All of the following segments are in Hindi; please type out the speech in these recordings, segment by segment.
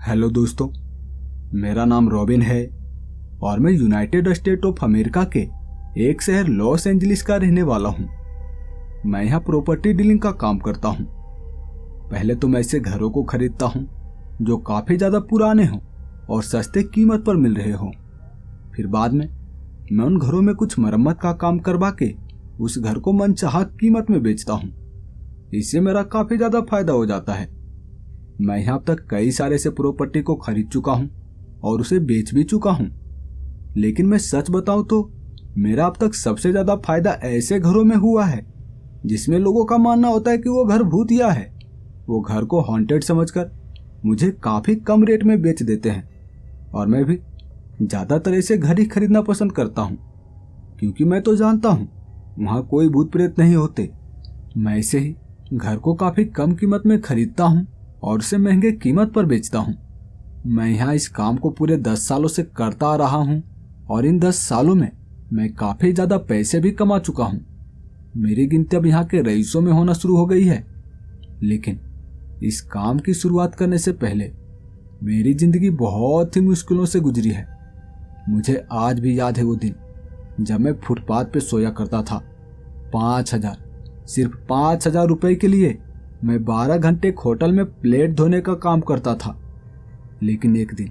हेलो दोस्तों, मेरा नाम रॉबिन है और मैं यूनाइटेड स्टेट ऑफ अमेरिका के एक शहर लॉस एंजलिस का रहने वाला हूँ। मैं यहाँ प्रॉपर्टी डीलिंग का काम करता हूँ। पहले तो मैं ऐसे घरों को खरीदता हूँ जो काफ़ी ज़्यादा पुराने हों और सस्ते कीमत पर मिल रहे हों। फिर बाद में मैं उन घरों में कुछ मरम्मत का काम करवा के उस घर को मनचाहा कीमत में बेचता हूँ। इससे मेरा काफ़ी ज़्यादा फायदा हो जाता है। मैं यहाँ अब तक कई सारे से प्रॉपर्टी को खरीद चुका हूँ और उसे बेच भी चुका हूँ, लेकिन मैं सच बताऊँ तो मेरा अब तक सबसे ज़्यादा फायदा ऐसे घरों में हुआ है जिसमें लोगों का मानना होता है कि वो घर भूतिया है। वो घर को हॉन्टेड समझकर मुझे काफ़ी कम रेट में बेच देते हैं और मैं भी ज़्यादातर ऐसे घर ही खरीदना पसंद करता हूँ, क्योंकि मैं तो जानता हूँ वहाँ कोई भूत प्रेत नहीं होते। मैं ऐसे ही घर को काफ़ी कम कीमत में खरीदता हूँ और उसे महंगे कीमत पर बेचता हूँ। मैं यहाँ इस काम को पूरे 10 सालों से करता आ रहा हूँ और इन 10 सालों में मैं काफ़ी ज़्यादा पैसे भी कमा चुका हूँ। मेरी गिनती अब यहाँ के रईसों में होना शुरू हो गई है। लेकिन इस काम की शुरुआत करने से पहले मेरी ज़िंदगी बहुत ही मुश्किलों से गुजरी है। मुझे आज भी याद है वो दिन जब मैं फुटपाथ पे सोया करता था। 5,000, सिर्फ 5,000 रुपये के लिए मैं 12 घंटे एक होटल में प्लेट धोने का काम करता था। लेकिन एक दिन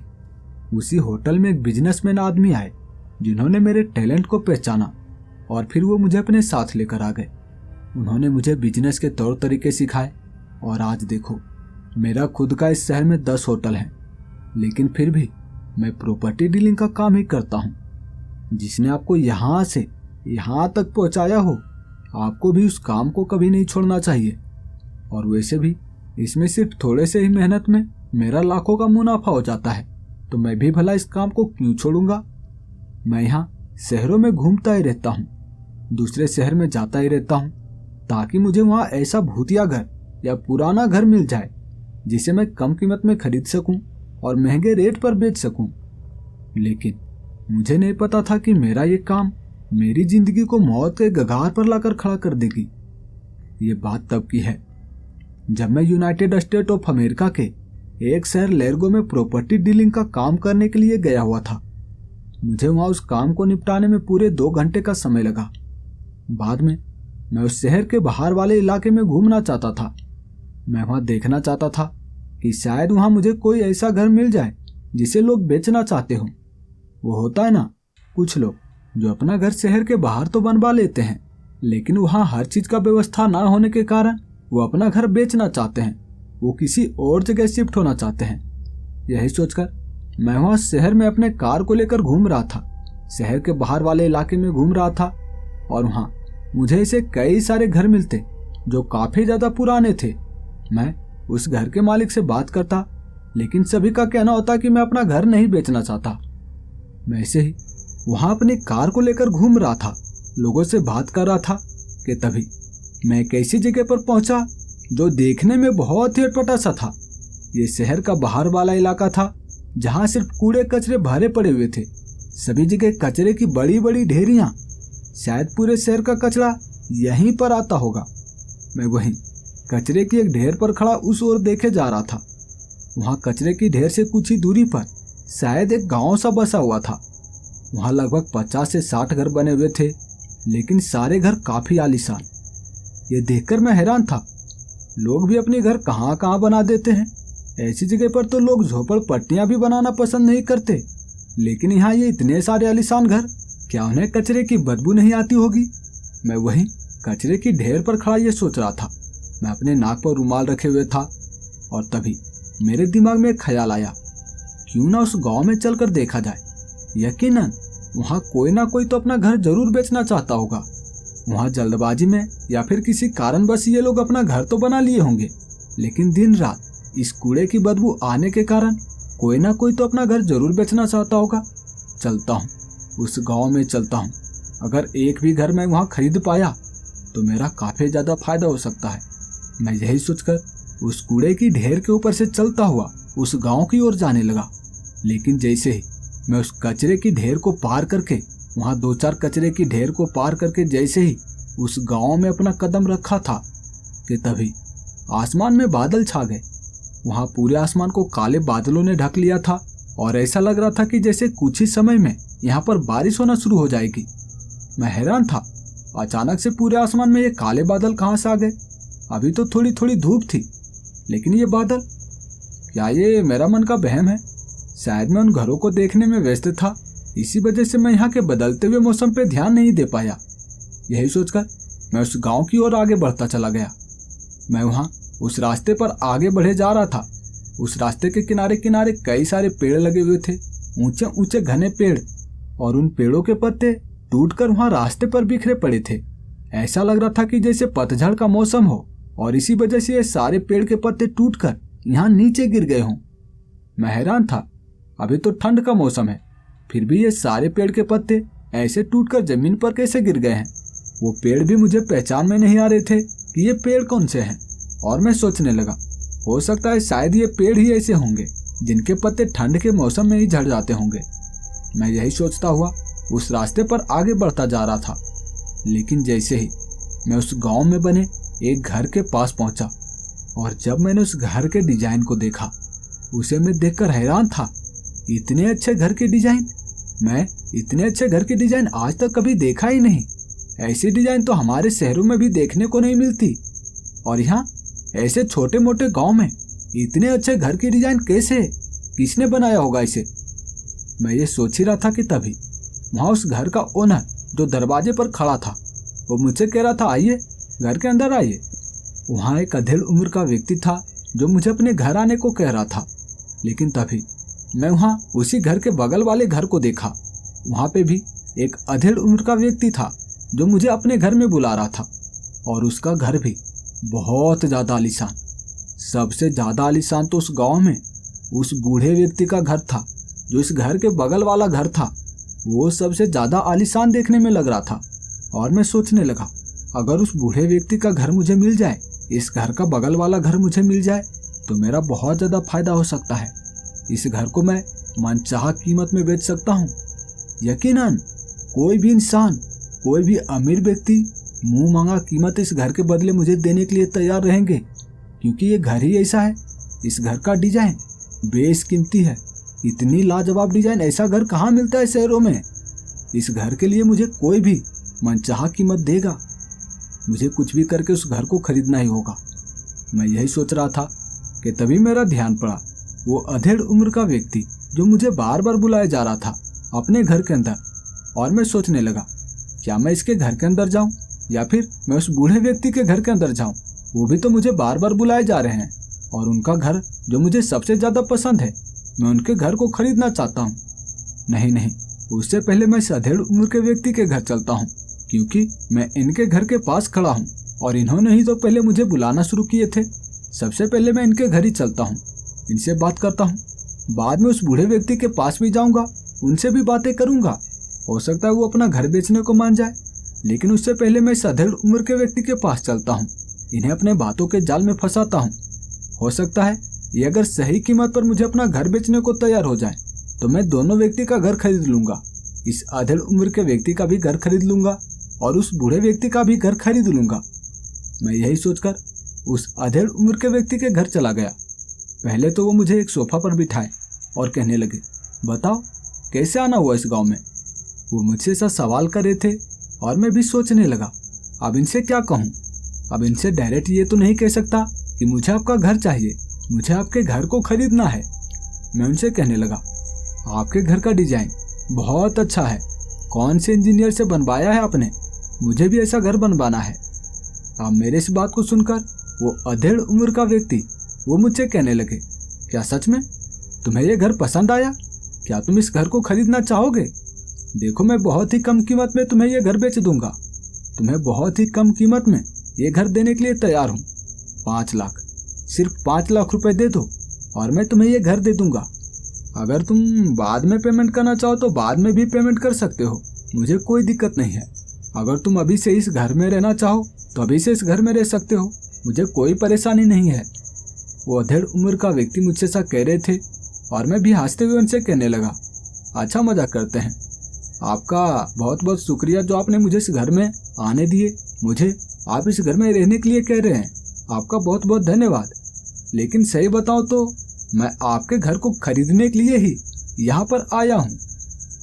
उसी होटल में एक बिजनेसमैन आदमी आए जिन्होंने मेरे टैलेंट को पहचाना और फिर वो मुझे अपने साथ लेकर आ गए। उन्होंने मुझे बिजनेस के तौर तरीके सिखाए और आज देखो, मेरा खुद का इस शहर में 10 होटल हैं, लेकिन फिर भी मैं प्रॉपर्टी डीलिंग का काम ही करता हूँ। जिसने आपको यहाँ से यहाँ तक पहुँचाया हो, आपको भी उस काम को कभी नहीं छोड़ना चाहिए। और वैसे भी इसमें सिर्फ थोड़े से ही मेहनत में मेरा लाखों का मुनाफा हो जाता है, तो मैं भी भला इस काम को क्यों छोड़ूंगा। मैं यहाँ शहरों में घूमता ही रहता हूँ, दूसरे शहर में जाता ही रहता हूँ, ताकि मुझे वहाँ ऐसा भूतिया घर या पुराना घर मिल जाए जिसे मैं कम कीमत में खरीद सकूं और महंगे रेट पर बेच सकूं। लेकिन मुझे नहीं पता था कि मेरा ये काम मेरी जिंदगी को मौत के कगार पर लाकर खड़ा कर देगी। ये बात तब की है जब मैं यूनाइटेड स्टेट ऑफ अमेरिका के एक शहर लेरगो में प्रॉपर्टी डीलिंग का काम करने के लिए गया हुआ था। मुझे वहां उस काम को निपटाने में पूरे 2 घंटे का समय लगा। बाद में मैं उस शहर के बाहर वाले इलाके में घूमना चाहता था। मैं वहां देखना चाहता था कि शायद वहां मुझे कोई ऐसा घर मिल जाए जिसे लोग बेचना चाहते हो। वो होता है ना, कुछ लोग जो अपना घर शहर के बाहर तो बनवा लेते हैं, लेकिन वहां हर चीज का व्यवस्था ना होने के कारण वो अपना घर बेचना चाहते हैं, वो किसी और जगह शिफ्ट होना चाहते हैं। यही सोचकर मैं वहां शहर में अपने कार को लेकर घूम रहा था। शहर के बाहर वाले इलाके में घूम रहा था और वहां मुझे ऐसे कई सारे घर मिलते जो काफी ज्यादा पुराने थे। मैं उस घर के मालिक से बात करता, लेकिन सभी का कहना होता कि मैं अपना घर नहीं बेचना चाहता। मैं ऐसे ही वहां अपनी कार को लेकर घूम रहा था, लोगों से बात कर रहा था कि तभी मैं एक ऐसी जगह पर पहुंचा जो देखने में बहुत ही अटपटा सा था। ये शहर का बाहर वाला इलाका था जहां सिर्फ कूड़े कचरे भरे पड़े हुए थे। सभी जगह कचरे की बड़ी बड़ी ढेरियां। शायद पूरे शहर का कचरा यहीं पर आता होगा। मैं वहीं कचरे की एक ढेर पर खड़ा उस ओर देखे जा रहा था। वहां कचरे की ढेर से कुछ ही दूरी पर शायद एक गांव सा बसा हुआ था। वहां लगभग 50 से 60 घर बने हुए थे, लेकिन सारे घर काफी आलीशान। ये देखकर मैं हैरान था, लोग भी अपने घर कहाँ कहाँ बना देते हैं। ऐसी जगह पर तो लोग झोपड़पट्टियां भी बनाना पसंद नहीं करते, लेकिन यहाँ ये इतने सारे आलीशान घर, क्या उन्हें कचरे की बदबू नहीं आती होगी। मैं वहीं कचरे की ढेर पर खड़ा ये सोच रहा था। मैं अपने नाक पर रुमाल रखे हुए था और तभी मेरे दिमाग में एक ख्याल आया, क्यों ना उस गांव में चलकर देखा जाए। यकीनन वहाँ कोई ना कोई तो अपना घर जरूर बेचना चाहता होगा। वहाँ जल्दबाजी में या फिर किसी कारणवश ये लोग अपना घर तो बना लिए होंगे, लेकिन दिन रात इस कूड़े की बदबू आने के कारण कोई ना कोई तो अपना घर जरूर बेचना चाहता होगा। चलता हूँ, उस गांव में चलता हूँ। अगर एक भी घर मैं वहाँ खरीद पाया तो मेरा काफ़ी ज़्यादा फायदा हो सकता है। मैं यही सोचकर उस कूड़े की ढेर के ऊपर से चलता हुआ उस गांव की ओर जाने लगा। लेकिन जैसे ही मैं उस कचरे की ढेर को पार करके, वहाँ 2-4 कचरे की ढेर को पार करके जैसे ही उस गांव में अपना कदम रखा था कि तभी आसमान में बादल छा गए वहाँ पूरे आसमान को काले बादलों ने ढक लिया था और ऐसा लग रहा था कि जैसे कुछ ही समय में यहाँ पर बारिश होना शुरू हो जाएगी। मैं हैरान था, अचानक से पूरे आसमान में ये काले बादल कहाँ से आ गए। अभी तो थोड़ी थोड़ी धूप थी, लेकिन ये बादल, क्या ये मेरा मन का वहम है? शायद मैं उन घरों को देखने में व्यस्त था, इसी वजह से मैं यहाँ के बदलते हुए मौसम पे ध्यान नहीं दे पाया। यही सोचकर मैं उस गांव की ओर आगे बढ़ता चला गया। मैं वहाँ उस रास्ते पर आगे बढ़े जा रहा था। उस रास्ते के किनारे किनारे कई सारे पेड़ लगे हुए थे, ऊंचे ऊंचे घने पेड़, और उन पेड़ों के पत्ते टूटकर वहाँ रास्ते पर बिखरे पड़े थे। ऐसा लग रहा था कि जैसे पतझड़ का मौसम हो और इसी वजह से ये सारे पेड़ के पत्ते टूटकर यहाँ नीचे गिर गए हों। मैं हैरान था, अभी तो ठंड का मौसम है, फिर भी ये सारे पेड़ के पत्ते ऐसे टूटकर जमीन पर कैसे गिर गए हैं। वो पेड़ भी मुझे पहचान में नहीं आ रहे थे कि ये पेड़ कौन से हैं। और मैं सोचने लगा, हो सकता है शायद ये पेड़ ही ऐसे होंगे जिनके पत्ते ठंड के मौसम में ही झड़ जाते होंगे। मैं यही सोचता हुआ उस रास्ते पर आगे बढ़ता जा रहा था, लेकिन जैसे ही मैं उस गांव में बने एक घर के पास पहुंचा और जब मैंने उस घर के डिजाइन को देखा, उसे मैं देखकर हैरान था। इतने अच्छे घर के डिजाइन, मैं इतने अच्छे घर के डिजाइन आज तक कभी देखा ही नहीं। ऐसी डिजाइन तो हमारे शहरों में भी देखने को नहीं मिलती, और यहाँ ऐसे छोटे मोटे गांव में इतने अच्छे घर की डिजाइन कैसे, किसने बनाया होगा इसे। मैं ये सोच ही रहा था कि तभी वहाँ उस घर का ओनर जो दरवाजे पर खड़ा था, वो मुझसे कह रहा था, आइए घर के अंदर आइए। वहाँ एक अधेड़ उम्र का व्यक्ति था जो मुझे अपने घर आने को कह रहा था, लेकिन तभी मैं वहाँ उसी घर के बगल वाले घर को देखा। वहाँ पे भी एक अधेड़ उम्र का व्यक्ति था जो मुझे अपने घर में बुला रहा था, और उसका घर भी बहुत ज़्यादा आलीशान। सबसे ज़्यादा आलीशान तो उस गांव में उस बूढ़े व्यक्ति का घर था। जो इस घर के बगल वाला घर था वो सबसे ज़्यादा आलीशान देखने में लग रहा था। और मैं सोचने लगा, अगर उस बूढ़े व्यक्ति का घर मुझे मिल जाए, इस घर का बगल वाला घर मुझे मिल जाए, तो मेरा बहुत ज़्यादा फायदा हो सकता है। इस घर को मैं मनचाहा कीमत में बेच सकता हूँ। यकीनन कोई भी इंसान, कोई भी अमीर व्यक्ति मुंह मांगा कीमत इस घर के बदले मुझे देने के लिए तैयार रहेंगे, क्योंकि ये घर ही ऐसा है। इस घर का डिजाइन बेशकीमती है। इतनी लाजवाब डिजाइन ऐसा घर कहाँ मिलता है शहरों में। इस घर के लिए मुझे कोई भी मनचाहा कीमत देगा। मुझे कुछ भी करके उस घर को खरीदना ही होगा। मैं यही सोच रहा था कि तभी मेरा ध्यान पड़ा वो अधेड़ उम्र का व्यक्ति जो मुझे बार बार बुलाया जा रहा था अपने घर के अंदर। और मैं सोचने लगा, क्या मैं इसके घर के अंदर जाऊं या फिर मैं उस बूढ़े व्यक्ति के घर के अंदर जाऊं। वो भी तो मुझे बार बार बुलाए जा रहे हैं, और उनका घर जो मुझे सबसे ज़्यादा पसंद है, मैं उनके घर को खरीदना चाहता हूँ। नहीं, उससे पहले मैं इस अधेड़ उम्र के व्यक्ति के घर चलता हूँ, क्योंकि मैं इनके घर के पास खड़ा हूँ और इन्होंने ही तो पहले मुझे बुलाना शुरू किए थे। सबसे पहले मैं इनके घर ही चलता हूँ, इनसे बात करता हूँ। बाद में उस बूढ़े व्यक्ति के पास भी जाऊँगा, उनसे भी बातें करूँगा। हो सकता है वो अपना घर बेचने को मान जाए, लेकिन उससे पहले मैं इस अधेड़ उम्र के व्यक्ति के पास चलता हूँ, इन्हें अपने बातों के जाल में फंसाता हूँ। हो सकता है ये अगर सही कीमत पर मुझे अपना घर बेचने को तैयार हो जाए, तो मैं दोनों व्यक्ति का घर खरीद लूँगा। इस अधेड़ उम्र के व्यक्ति का भी घर खरीद लूँगा और उस बूढ़े व्यक्ति का भी घर खरीद लूँगा। मैं यही सोचकर उस अधेड़ उम्र के व्यक्ति के घर चला गया। पहले तो वो मुझे एक सोफा पर बिठाए और कहने लगे, बताओ कैसे आना हुआ इस गांव में। वो मुझसे ऐसा सवाल कर रहे थे और मैं भी सोचने लगा, अब इनसे क्या कहूँ। अब इनसे डायरेक्ट ये तो नहीं कह सकता कि मुझे आपका घर चाहिए, मुझे आपके घर को खरीदना है। मैं उनसे कहने लगा, आपके घर का डिजाइन बहुत अच्छा है, कौन से इंजीनियर से बनवाया है आपने, मुझे भी ऐसा घर बनवाना है। अब मेरे इस बात को सुनकर वो अधेड़ उम्र का व्यक्ति वो मुझसे कहने लगे, क्या सच में तुम्हें ये घर पसंद आया? क्या तुम इस घर को खरीदना चाहोगे? देखो मैं बहुत ही कम कीमत में तुम्हें ये घर बेच दूंगा। तुम्हें बहुत ही कम कीमत में ये घर देने के लिए तैयार हूँ। 5 लाख, सिर्फ 5 लाख रुपए दे दो और मैं तुम्हें ये घर दे दूंगा। अगर तुम बाद में पेमेंट करना चाहो तो बाद में भी पेमेंट कर सकते हो, मुझे कोई दिक्कत नहीं है। अगर तुम अभी से इस घर में रहना चाहो तो अभी से इस घर में रह सकते हो, मुझे कोई परेशानी नहीं है। वो अधेड़ उम्र का व्यक्ति मुझसे ऐसा कह रहे थे और मैं भी हंसते हुए उनसे कहने लगा, अच्छा मजाक करते हैं, आपका बहुत बहुत शुक्रिया जो आपने मुझे इस घर में आने दिए, मुझे आप इस घर में रहने के लिए कह रहे हैं, आपका बहुत बहुत धन्यवाद। लेकिन सही बताओ तो मैं आपके घर को खरीदने के लिए ही यहाँ पर आया हूँ।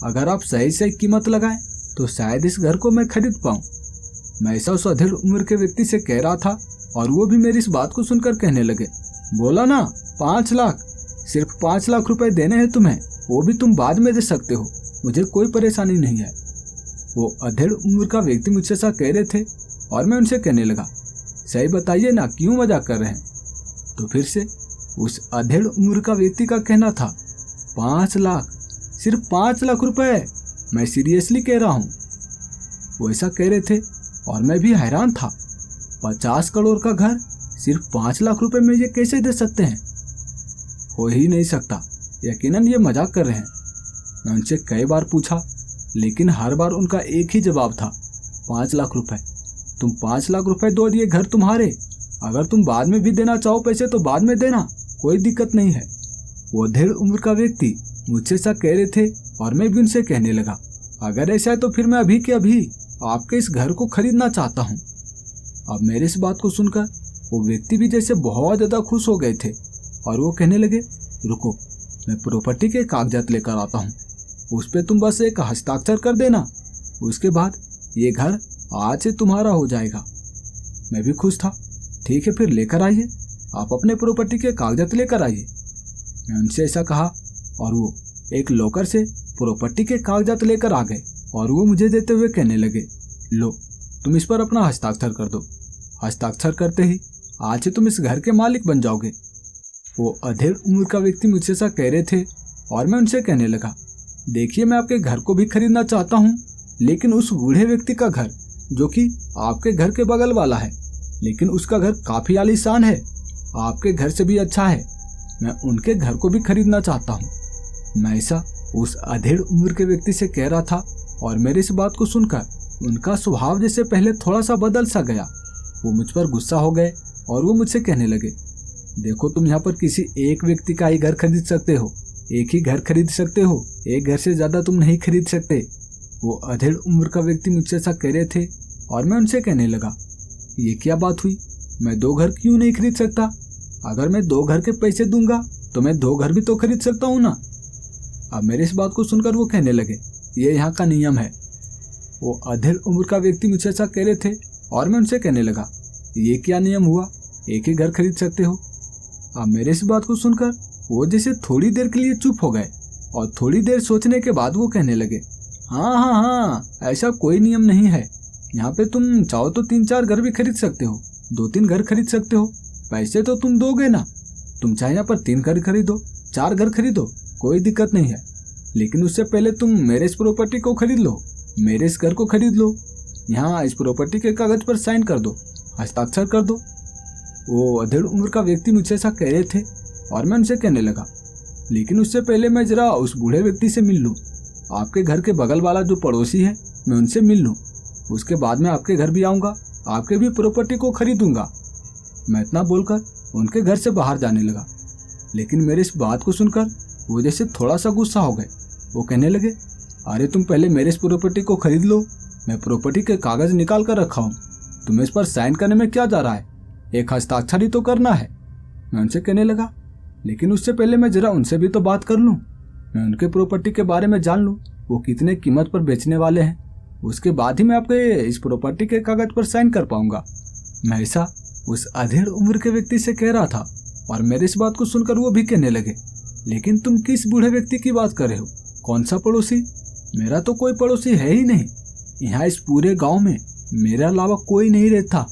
अगर आप सही सही कीमत लगाएं तो शायद इस घर को मैं खरीद पाऊँ। मैं ऐसा उस अधेड़ उम्र के व्यक्ति से कह रहा था और वो भी मेरी इस बात को सुनकर कहने लगे, बोला ना 5 लाख, सिर्फ 5 लाख रुपए देने हैं तुम्हें, वो भी तुम बाद में दे सकते हो, मुझे कोई परेशानी नहीं है। वो अधेड़ उम्र का व्यक्ति मुझसे ऐसा कह रहे थे और मैं उनसे कहने लगा, सही बताइए ना, क्यों मजाक कर रहे हैं? तो फिर से उस अधेड़ उम्र का व्यक्ति का कहना था, 5 लाख, सिर्फ 5 लाख रुपए, मैं सीरियसली कह रहा हूँ। वो ऐसा कह रहे थे और मैं भी हैरान था। 50 करोड़ का घर सिर्फ 5 लाख रुपए में ये कैसे दे सकते हैं? हो ही नहीं सकता, यकीनन ये मजाक कर रहे हैं। मैं उनसे कई बार पूछा, लेकिन हर बार उनका एक ही जवाब था, 5 लाख रुपए। तुम 5 लाख रुपए दो, ये घर तुम्हारे, अगर तुम बाद में भी देना चाहो पैसे तो बाद में देना, कोई दिक्कत नहीं है। वो अधेड़ उम्र का व्यक्ति मुझसे ऐसा कह रहे थे और मैं भी उनसे कहने लगा, अगर ऐसा है तो फिर मैं अभी के अभी आपके इस घर को खरीदना चाहता हूँ। अब मेरे इस बात को सुनकर वो व्यक्ति भी जैसे बहुत ज़्यादा खुश हो गए थे और वो कहने लगे, रुको, मैं प्रॉपर्टी के कागजात लेकर आता हूँ, उस पर तुम बस एक हस्ताक्षर कर देना, उसके बाद ये घर आज से तुम्हारा हो जाएगा। मैं भी खुश था। ठीक है, फिर लेकर आइए, आप अपने प्रॉपर्टी के कागजात लेकर आइए। मैं उनसे ऐसा कहा और वो एक लॉकर से प्रॉपर्टी के कागजात लेकर आ गए और वो मुझे देते हुए कहने लगे, लो, तुम इस पर अपना हस्ताक्षर कर दो। हस्ताक्षर करते ही आज से तुम इस घर के मालिक बन जाओगे। वो अधेड़ उम्र का व्यक्ति मुझसे ऐसा कह रहे थे और मैं उनसे कहने लगा, देखिए, मैं आपके घर को भी खरीदना चाहता हूँ, लेकिन उस बूढ़े व्यक्ति का घर जो कि आपके घर के बगल वाला है, लेकिन उसका घर काफी आलीशान है, आपके घर से भी अच्छा है, मैं उनके घर को भी खरीदना चाहता हूँ। मैं ऐसा उस अधेड़ उम्र के व्यक्ति से कह रहा था और मेरी इस बात को सुनकर उनका स्वभाव जैसे पहले थोड़ा सा बदल सा गया। वो मुझ पर गुस्सा हो गए और वो मुझसे कहने लगे, देखो, तुम यहाँ पर किसी एक व्यक्ति का ही घर खरीद सकते हो, एक ही घर खरीद सकते हो, एक घर से ज्यादा तुम नहीं खरीद सकते। वो अधेड़ उम्र का व्यक्ति मुझसे ऐसा कह रहे थे और मैं उनसे कहने लगा, ये क्या बात हुई, मैं 2 घर क्यों नहीं खरीद सकता? अगर मैं 2 घर के पैसे दूंगा तो मैं 2 घर भी तो खरीद सकता हूँ ना। अब मेरी इस बात को सुनकर वो कहने लगे, ये यहाँ का नियम है। वो अधेड़ उम्र का व्यक्ति मुझसे ऐसा कह रहे थे और मैं उनसे कहने लगा, ये क्या नियम हुआ, एक ही घर खरीद सकते हो? अब मेरे इस बात को सुनकर वो जैसे थोड़ी देर के लिए चुप हो गए और थोड़ी देर सोचने के बाद वो कहने लगे, हाँ, ऐसा कोई नियम नहीं है, यहाँ पे तुम चाहो तो 3-4 घर भी खरीद सकते हो, 2-3 घर खरीद सकते हो, पैसे तो तुम दोगे ना। तुम चाहे यहाँ पर 3 घर खरीदो, 4 घर खरीदो, कोई दिक्कत नहीं है, लेकिन उससे पहले तुम मेरे इस प्रॉपर्टी को खरीद लो, मेरे इस घर को खरीद लो, यहाँ इस प्रॉपर्टी के कागज पर साइन कर दो, हस्ताक्षर कर दो। वो अधेड़ उम्र का व्यक्ति मुझसे ऐसा कह रहे थे और मैं उनसे कहने लगा, लेकिन उससे पहले मैं जरा उस बूढ़े व्यक्ति से मिल लूँ, आपके घर के बगल वाला जो पड़ोसी है, मैं उनसे मिल लूँ, उसके बाद मैं आपके घर भी आऊँगा, आपके भी प्रॉपर्टी को खरीदूंगा। मैं इतना बोलकर उनके घर से बाहर जाने लगा, लेकिन मेरी इस बात को सुनकर वो जैसे थोड़ा सा गुस्सा हो गए। वो कहने लगे, अरे तुम पहले मेरे इस प्रॉपर्टी को खरीद लो, मैं प्रॉपर्टी के कागज निकाल कर रखा हूँ, तुम्हें इस पर साइन करने में क्या जा रहा है, एक हस्ताक्षर ही तो करना है। मैं उनसे कहने लगा, लेकिन उससे पहले मैं जरा उनसे भी तो बात कर लूँ, मैं उनके प्रॉपर्टी के बारे में जान लूँ, वो कितने कीमत पर बेचने वाले हैं, उसके बाद ही मैं आपके इस प्रॉपर्टी के कागज पर साइन कर पाऊंगा। मैं ऐसा उस अधेड़ उम्र के व्यक्ति से कह रहा था और मेरी इस बात को सुनकर वो भी कहने लगे, लेकिन तुम किस बूढ़े व्यक्ति की बात कर रहे हो, कौन सा पड़ोसी? मेरा तो कोई पड़ोसी है ही नहीं, यहाँ इस पूरे गांव में मेरे अलावा कोई नहीं रहता,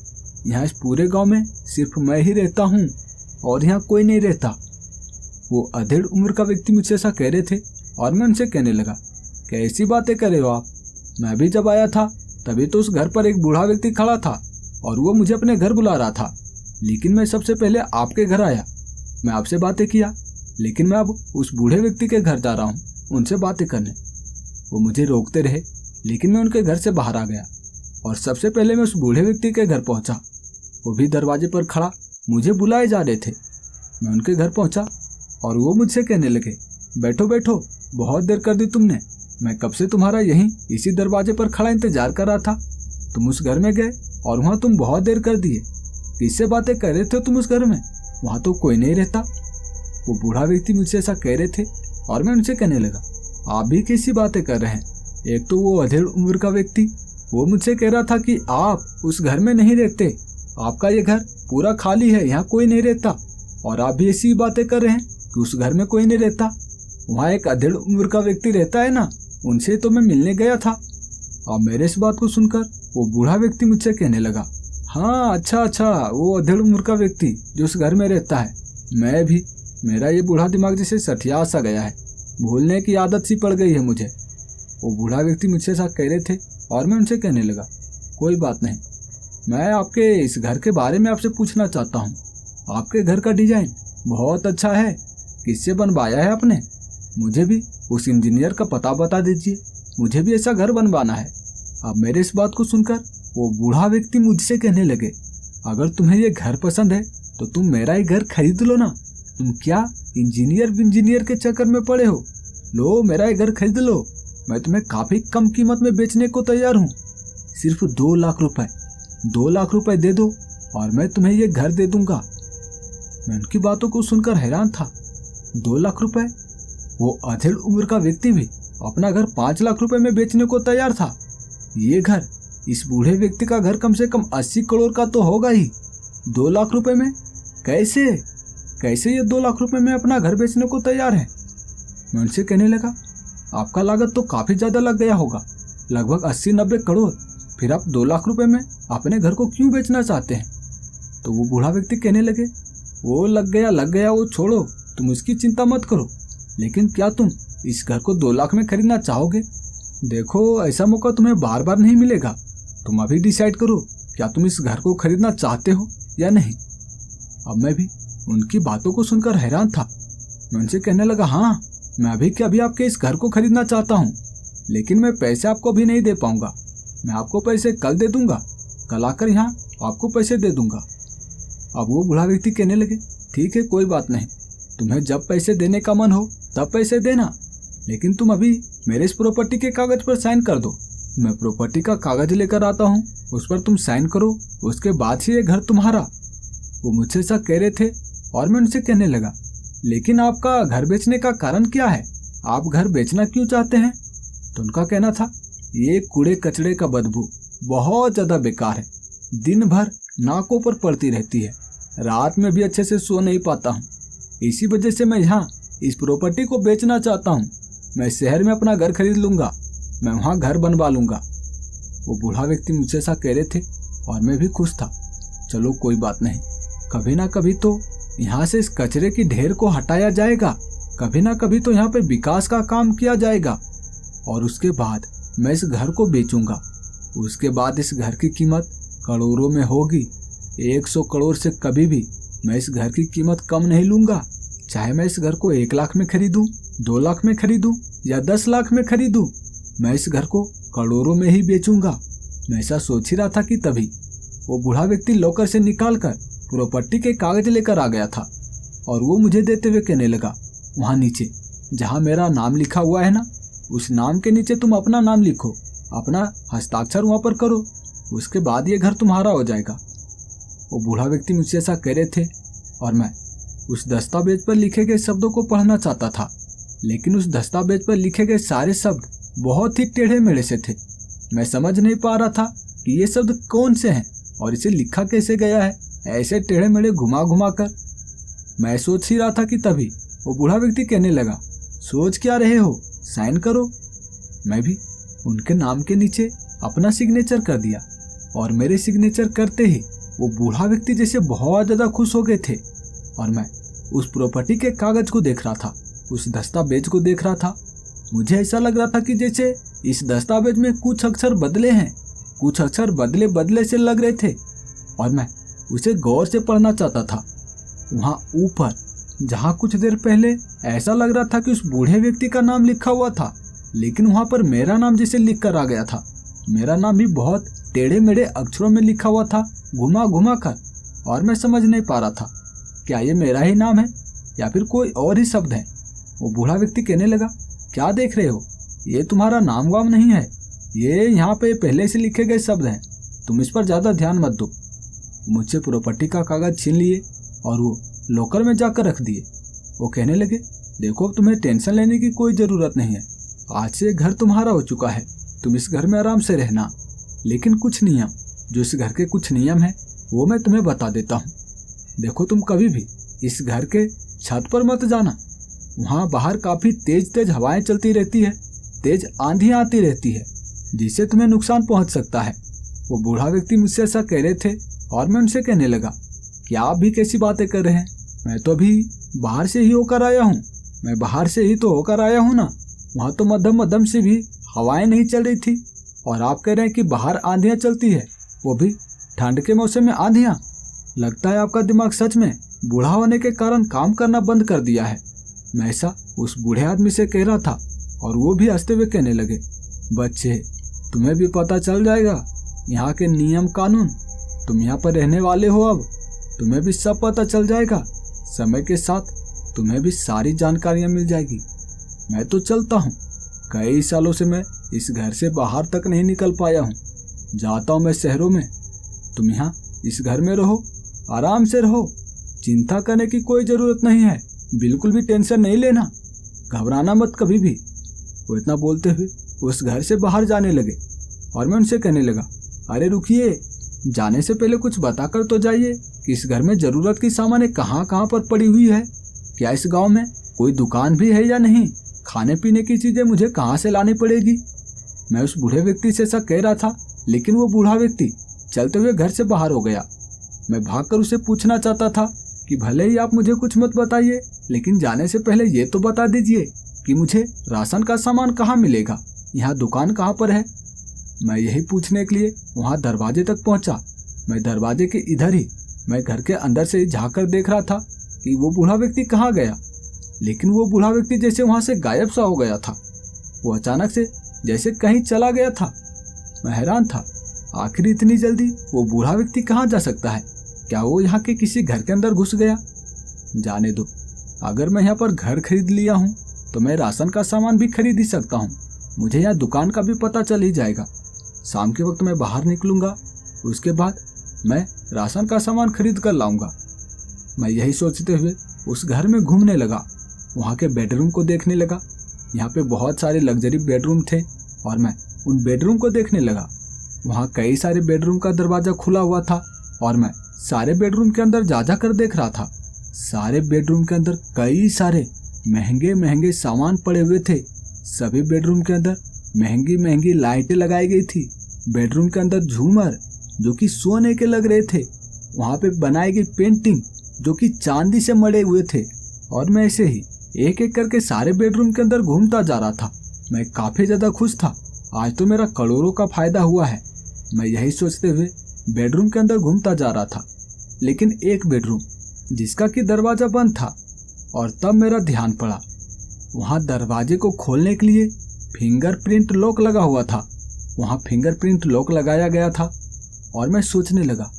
यहाँ इस पूरे गांव में सिर्फ मैं ही रहता हूँ और यहाँ कोई नहीं रहता। वो अधेड़ उम्र का व्यक्ति मुझसे ऐसा कह रहे थे और मैं उनसे कहने लगा, कैसी बातें कर रहे हो आप? मैं भी जब आया था तभी तो उस घर पर एक बूढ़ा व्यक्ति खड़ा था और वो मुझे अपने घर बुला रहा था, लेकिन मैं सबसे पहले आपके घर आया, मैं आपसे बातें किया, लेकिन मैं अब उस बूढ़े व्यक्ति के घर जा रहा हूँ उनसे बातें करने। वो मुझे रोकते रहे, लेकिन मैं उनके घर से बाहर आ गया और सबसे पहले मैं उस बूढ़े व्यक्ति के घर पहुंचा। वो भी दरवाजे पर खड़ा मुझे बुलाए जा रहे थे। मैं उनके घर पहुंचा और वो मुझसे कहने लगे, बैठो बैठो, बहुत देर कर दी तुमने, मैं कब से तुम्हारा यहीं इसी दरवाजे पर खड़ा इंतजार कर रहा था। तुम उस घर में गए और वहाँ तुम बहुत देर कर दिए, किससे बातें कर रहे थे तुम उस घर में? वहाँ तो कोई नहीं रहता। वो बूढ़ा व्यक्ति मुझसे ऐसा कह रहे थे और मैं उनसे कहने लगा, आप भी कैसी बातें कर रहे हैं। एक तो वो अधेड़ उम्र का व्यक्ति, वो मुझसे कह रहा था कि आप उस घर में नहीं रहते, आपका ये घर पूरा खाली है, यहाँ कोई नहीं रहता। और आप भी ऐसी बातें कर रहे हैं कि उस घर में कोई नहीं रहता, वहाँ एक अधेड़ उम्र का व्यक्ति रहता है ना, उनसे तो मैं मिलने गया था। अब मेरे इस बात को सुनकर वो बूढ़ा व्यक्ति मुझसे कहने लगा, हाँ अच्छा, वो अधेड़ उम्र का व्यक्ति जो उस घर में रहता है। मैं भी, मेरा ये बूढ़ा दिमाग जैसे सठिया सा गया है, भूलने की आदत सी पड़ गई है मुझे। वो बूढ़ा व्यक्ति मुझसे ऐसा कह रहे थे और मैं उनसे कहने लगा, कोई बात नहीं, मैं आपके इस घर के बारे में आपसे पूछना चाहता हूँ। आपके घर का डिजाइन बहुत अच्छा है, किससे बनवाया है आपने? मुझे भी उस इंजीनियर का पता बता दीजिए, मुझे भी ऐसा घर बनवाना है। अब मेरे इस बात को सुनकर वो बूढ़ा व्यक्ति मुझसे कहने लगे, अगर तुम्हें ये घर पसंद है तो तुम मेरा ही घर खरीद लो ना, तुम क्या इंजीनियर के चक्कर में पड़े हो? लो मेरा ही घर खरीद लो, मैं तुम्हें काफी कम कीमत में बेचने को तैयार हूँ। सिर्फ 2 लाख रुपए, 2 लाख रुपए दे दो और मैं तुम्हें ये घर दे दूंगा। मैं उनकी बातों को सुनकर हैरान था। 2 लाख रुपए? वो अधेड़ उम्र का व्यक्ति भी अपना घर 5 लाख रुपए में बेचने को तैयार था। ये घर, इस बूढ़े व्यक्ति का घर कम से कम 80 करोड़ का तो होगा ही। 2 लाख रुपए में? कैसे ये 2 लाख रुपए में अपना घर बेचने को तैयार है? मैं उनसे कहने लगा, आपका लागत तो काफी ज्यादा लग गया होगा, लगभग 80-90 करोड़। फिर आप 2 लाख रुपए में अपने घर को क्यों बेचना चाहते हैं? तो वो बूढ़ा व्यक्ति कहने लगे, वो लग गया, वो छोड़ो, तुम उसकी चिंता मत करो। लेकिन क्या तुम इस घर को 2 लाख में खरीदना चाहोगे? देखो, ऐसा मौका तुम्हें बार बार नहीं मिलेगा। तुम अभी डिसाइड करो, क्या तुम इस घर को खरीदना चाहते हो या नहीं। अब मैं भी उनकी बातों को सुनकर हैरान था। मैं उनसे कहने लगा, हाँ, मैं अभी के अभी आपके इस घर को खरीदना चाहता हूँ, लेकिन मैं पैसे आपको अभी नहीं दे पाऊंगा। मैं आपको पैसे कल दे दूंगा, कल आकर यहाँ आपको पैसे दे दूंगा। अब वो बूढ़ा व्यक्ति कहने लगे, ठीक है, कोई बात नहीं, तुम्हें जब पैसे देने का मन हो तब पैसे देना, लेकिन तुम अभी मेरे इस प्रॉपर्टी के कागज पर साइन कर दो। मैं प्रॉपर्टी का कागज लेकर आता हूँ, उस पर तुम साइन करो, उसके बाद ही ये घर तुम्हारा। वो मुझसे ऐसा कह रहे थे और मैं उनसे कहने लगा, लेकिन आपका घर बेचने का कारण क्या है? आप घर बेचना क्यों चाहते हैं? तो उनका कहना था, ये कूड़े कचड़े का बदबू बहुत ज्यादा बेकार है, दिन भर नाकों पर पड़ती रहती है, रात में भी अच्छे से सो नहीं पाता हूँ। इसी वजह से मैं यहाँ इस प्रॉपर्टी को बेचना चाहता हूँ। मैं शहर में अपना घर खरीद लूंगा, मैं वहाँ घर बनवा लूंगा। वो बूढ़ा व्यक्ति मुझसे ऐसा कह रहे थे और मैं भी खुश था। चलो कोई बात नहीं, कभी ना कभी तो यहाँ से इस कचरे की ढेर को हटाया जाएगा, कभी ना कभी तो यहाँ पे विकास का काम किया जाएगा और उसके बाद मैं इस घर को बेचूंगा। उसके बाद इस घर की कीमत करोड़ों में होगी। 100 करोड़ से कभी भी मैं इस घर की कीमत कम नहीं लूंगा। चाहे मैं इस घर को 1 लाख में खरीदूं, 2 लाख में खरीदूं या 10 लाख में खरीदूं, मैं इस घर को करोड़ों में ही बेचूंगा। मैं ऐसा सोच ही रहा था कि तभी वो बूढ़ा व्यक्ति लॉकर से निकालकर प्रॉपर्टी के कागज लेकर आ गया था और वो मुझे देते हुए कहने लगा, वहाँ नीचे जहाँ मेरा नाम लिखा हुआ है ना, उस नाम के नीचे तुम अपना नाम लिखो, अपना हस्ताक्षर वहाँ पर करो, उसके बाद ये घर तुम्हारा हो जाएगा। वो बूढ़ा व्यक्ति मुझसे ऐसा कह रहे थे और मैं उस दस्तावेज पर लिखे गए शब्दों को पढ़ना चाहता था, लेकिन उस दस्तावेज पर लिखे गए सारे शब्द बहुत ही टेढ़े मेढ़े से थे। मैं समझ नहीं पा रहा था कि ये शब्द कौन से हैं और इसे लिखा कैसे गया है, ऐसे टेढ़े मेढ़े घुमा घुमा कर। मैं सोच ही रहा था कि तभी वो बूढ़ा व्यक्ति कहने लगा, सोच क्या रहे हो, साइन करो। मैं भी उनके नाम के नीचे अपना सिग्नेचर कर दिया और मेरे सिग्नेचर करते ही वो बूढ़ा व्यक्ति जैसे बहुत ज्यादा खुश हो गए थे और मैं उस प्रॉपर्टी के कागज को देख रहा था, उस दस्तावेज को देख रहा था। मुझे ऐसा लग रहा था कि जैसे इस दस्तावेज में कुछ अक्षर बदले हैं, कुछ अक्षर बदले बदले से लग रहे थे और मैं उसे गौर से पढ़ना चाहता था। वहाँ ऊपर जहाँ कुछ देर पहले ऐसा लग रहा था कि उस बूढ़े व्यक्ति का नाम लिखा हुआ था, लेकिन वहाँ पर मेरा नाम जैसे लिख कर आ गया था। मेरा नाम भी बहुत टेढ़े मेढ़े अक्षरों में लिखा हुआ था, घुमा घुमा कर, और मैं समझ नहीं पा रहा था क्या ये मेरा ही नाम है या फिर कोई और ही शब्द है। वो बूढ़ा व्यक्ति कहने लगा, क्या देख रहे हो, ये तुम्हारा नाम वाम नहीं है, ये यहाँ पे पहले से लिखे गए शब्द हैं, तुम इस पर ज्यादा ध्यान मत दो। मुझसे प्रॉपर्टी का कागज छीन लिए और वो लॉकर में जाकर रख दिए। वो कहने लगे, देखो अब तुम्हें टेंशन लेने की कोई ज़रूरत नहीं है। आज से घर तुम्हारा हो चुका है, तुम इस घर में आराम से रहना। लेकिन कुछ नियम, जो इस घर के कुछ नियम हैं वो मैं तुम्हें बता देता हूँ। देखो, तुम कभी भी इस घर के छत पर मत जाना। वहाँ बाहर काफ़ी तेज तेज हवाएं चलती रहती है, तेज आंधियाँ आती रहती है, जिससे तुम्हें नुकसान पहुँच सकता है। वो बूढ़ा व्यक्ति मुझसे ऐसा कह रहे थे और मैं उनसे कहने लगा कि आप भी कैसी बातें कर रहे हैं, मैं तो अभी बाहर से ही होकर आया हूँ। मैं बाहर से ही तो होकर आया हूँ ना, वहाँ तो मध्यम मध्यम से भी हवाएं नहीं चल रही थी, और आप कह रहे हैं कि बाहर आंधियाँ चलती है, वो भी ठंड के मौसम में आंधियाँ। लगता है आपका दिमाग सच में बूढ़ा होने के कारण काम करना बंद कर दिया है। मैं ऐसा उस बूढ़े आदमी से कह रहा था और वो भी हंसते हुए कहने लगे, बच्चे, तुम्हें भी पता चल जाएगा यहाँ के नियम कानून। तुम यहाँ पर रहने वाले हो, अब तुम्हें भी सब पता चल जाएगा। समय के साथ तुम्हें भी सारी जानकारियाँ मिल जाएगी। मैं तो चलता हूँ, कई सालों से मैं इस घर से बाहर तक नहीं निकल पाया हूँ। जाता हूँ मैं शहरों में, तुम यहाँ इस घर में रहो, आराम से रहो, चिंता करने की कोई ज़रूरत नहीं है, बिल्कुल भी टेंशन नहीं लेना, घबराना मत कभी भी। वो इतना बोलते हुए उस घर से बाहर जाने लगे और मैं उनसे कहने लगा, अरे रुकिए, जाने से पहले कुछ बताकर तो जाइए कि इस घर में ज़रूरत की सामानें कहाँ कहाँ पर पड़ी हुई है। क्या इस गांव में कोई दुकान भी है या नहीं? खाने पीने की चीज़ें मुझे कहाँ से लानी पड़ेगी? मैं उस बूढ़े व्यक्ति से ऐसा कह रहा था, लेकिन वो बूढ़ा व्यक्ति चलते हुए घर से बाहर हो गया। मैं भागकर उसे पूछना चाहता था कि भले ही आप मुझे कुछ मत बताइए, लेकिन जाने से पहले ये तो बता दीजिए कि मुझे राशन का सामान कहाँ मिलेगा, यहाँ दुकान कहाँ पर है। मैं यही पूछने के लिए वहाँ दरवाजे तक पहुँचा। मैं दरवाजे के इधर ही, मैं घर के अंदर से ही झाँक कर देख रहा था कि वो बूढ़ा व्यक्ति कहाँ गया, लेकिन वो बूढ़ा व्यक्ति जैसे वहाँ से गायब सा हो गया था। वो अचानक से जैसे कहीं चला गया था। मैं हैरान था, आखिर इतनी जल्दी वो बूढ़ा व्यक्ति कहाँ जा सकता है? क्या वो यहाँ के किसी घर के अंदर घुस गया? जाने दो, अगर मैं यहाँ पर घर खरीद लिया हूँ तो मैं राशन का सामान भी खरीद ही सकता हूँ। मुझे यहाँ दुकान का भी पता चल ही जाएगा। शाम के वक्त मैं बाहर निकलूँगा, उसके बाद मैं राशन का सामान खरीद कर लाऊंगा। मैं यही सोचते हुए उस घर में घूमने लगा, वहाँ के बेडरूम को देखने लगा। यहाँ पे बहुत सारे लग्जरी बेडरूम थे और मैं उन बेडरूम को देखने लगा। वहाँ कई सारे बेडरूम का दरवाज़ा खुला हुआ था और मैं सारे बेडरूम के अंदर जा कर देख रहा था। सारे बेडरूम के अंदर कई सारे महंगे महंगे सामान पड़े हुए थे। सभी बेडरूम के अंदर महंगी महंगी लाइटें लगाई गई थी। बेडरूम के अंदर झूमर जो कि सोने के लग रहे थे, वहाँ पे बनाई गई पेंटिंग जो कि चांदी से मड़े हुए थे। और मैं ऐसे ही एक एक करके सारे बेडरूम के अंदर घूमता जा रहा था। मैं काफ़ी ज़्यादा खुश था, आज तो मेरा करोड़ों का फायदा हुआ है। मैं यही सोचते हुए बेडरूम के अंदर घूमता जा रहा था, लेकिन एक बेडरूम जिसका कि दरवाज़ा बंद था। और तब मेरा ध्यान पड़ा, वहाँ दरवाजे को खोलने के लिए फिंगरप्रिंट लॉक लगा हुआ था। वहाँ फिंगरप्रिंट लॉक लगाया गया था और मैं सोचने लगा,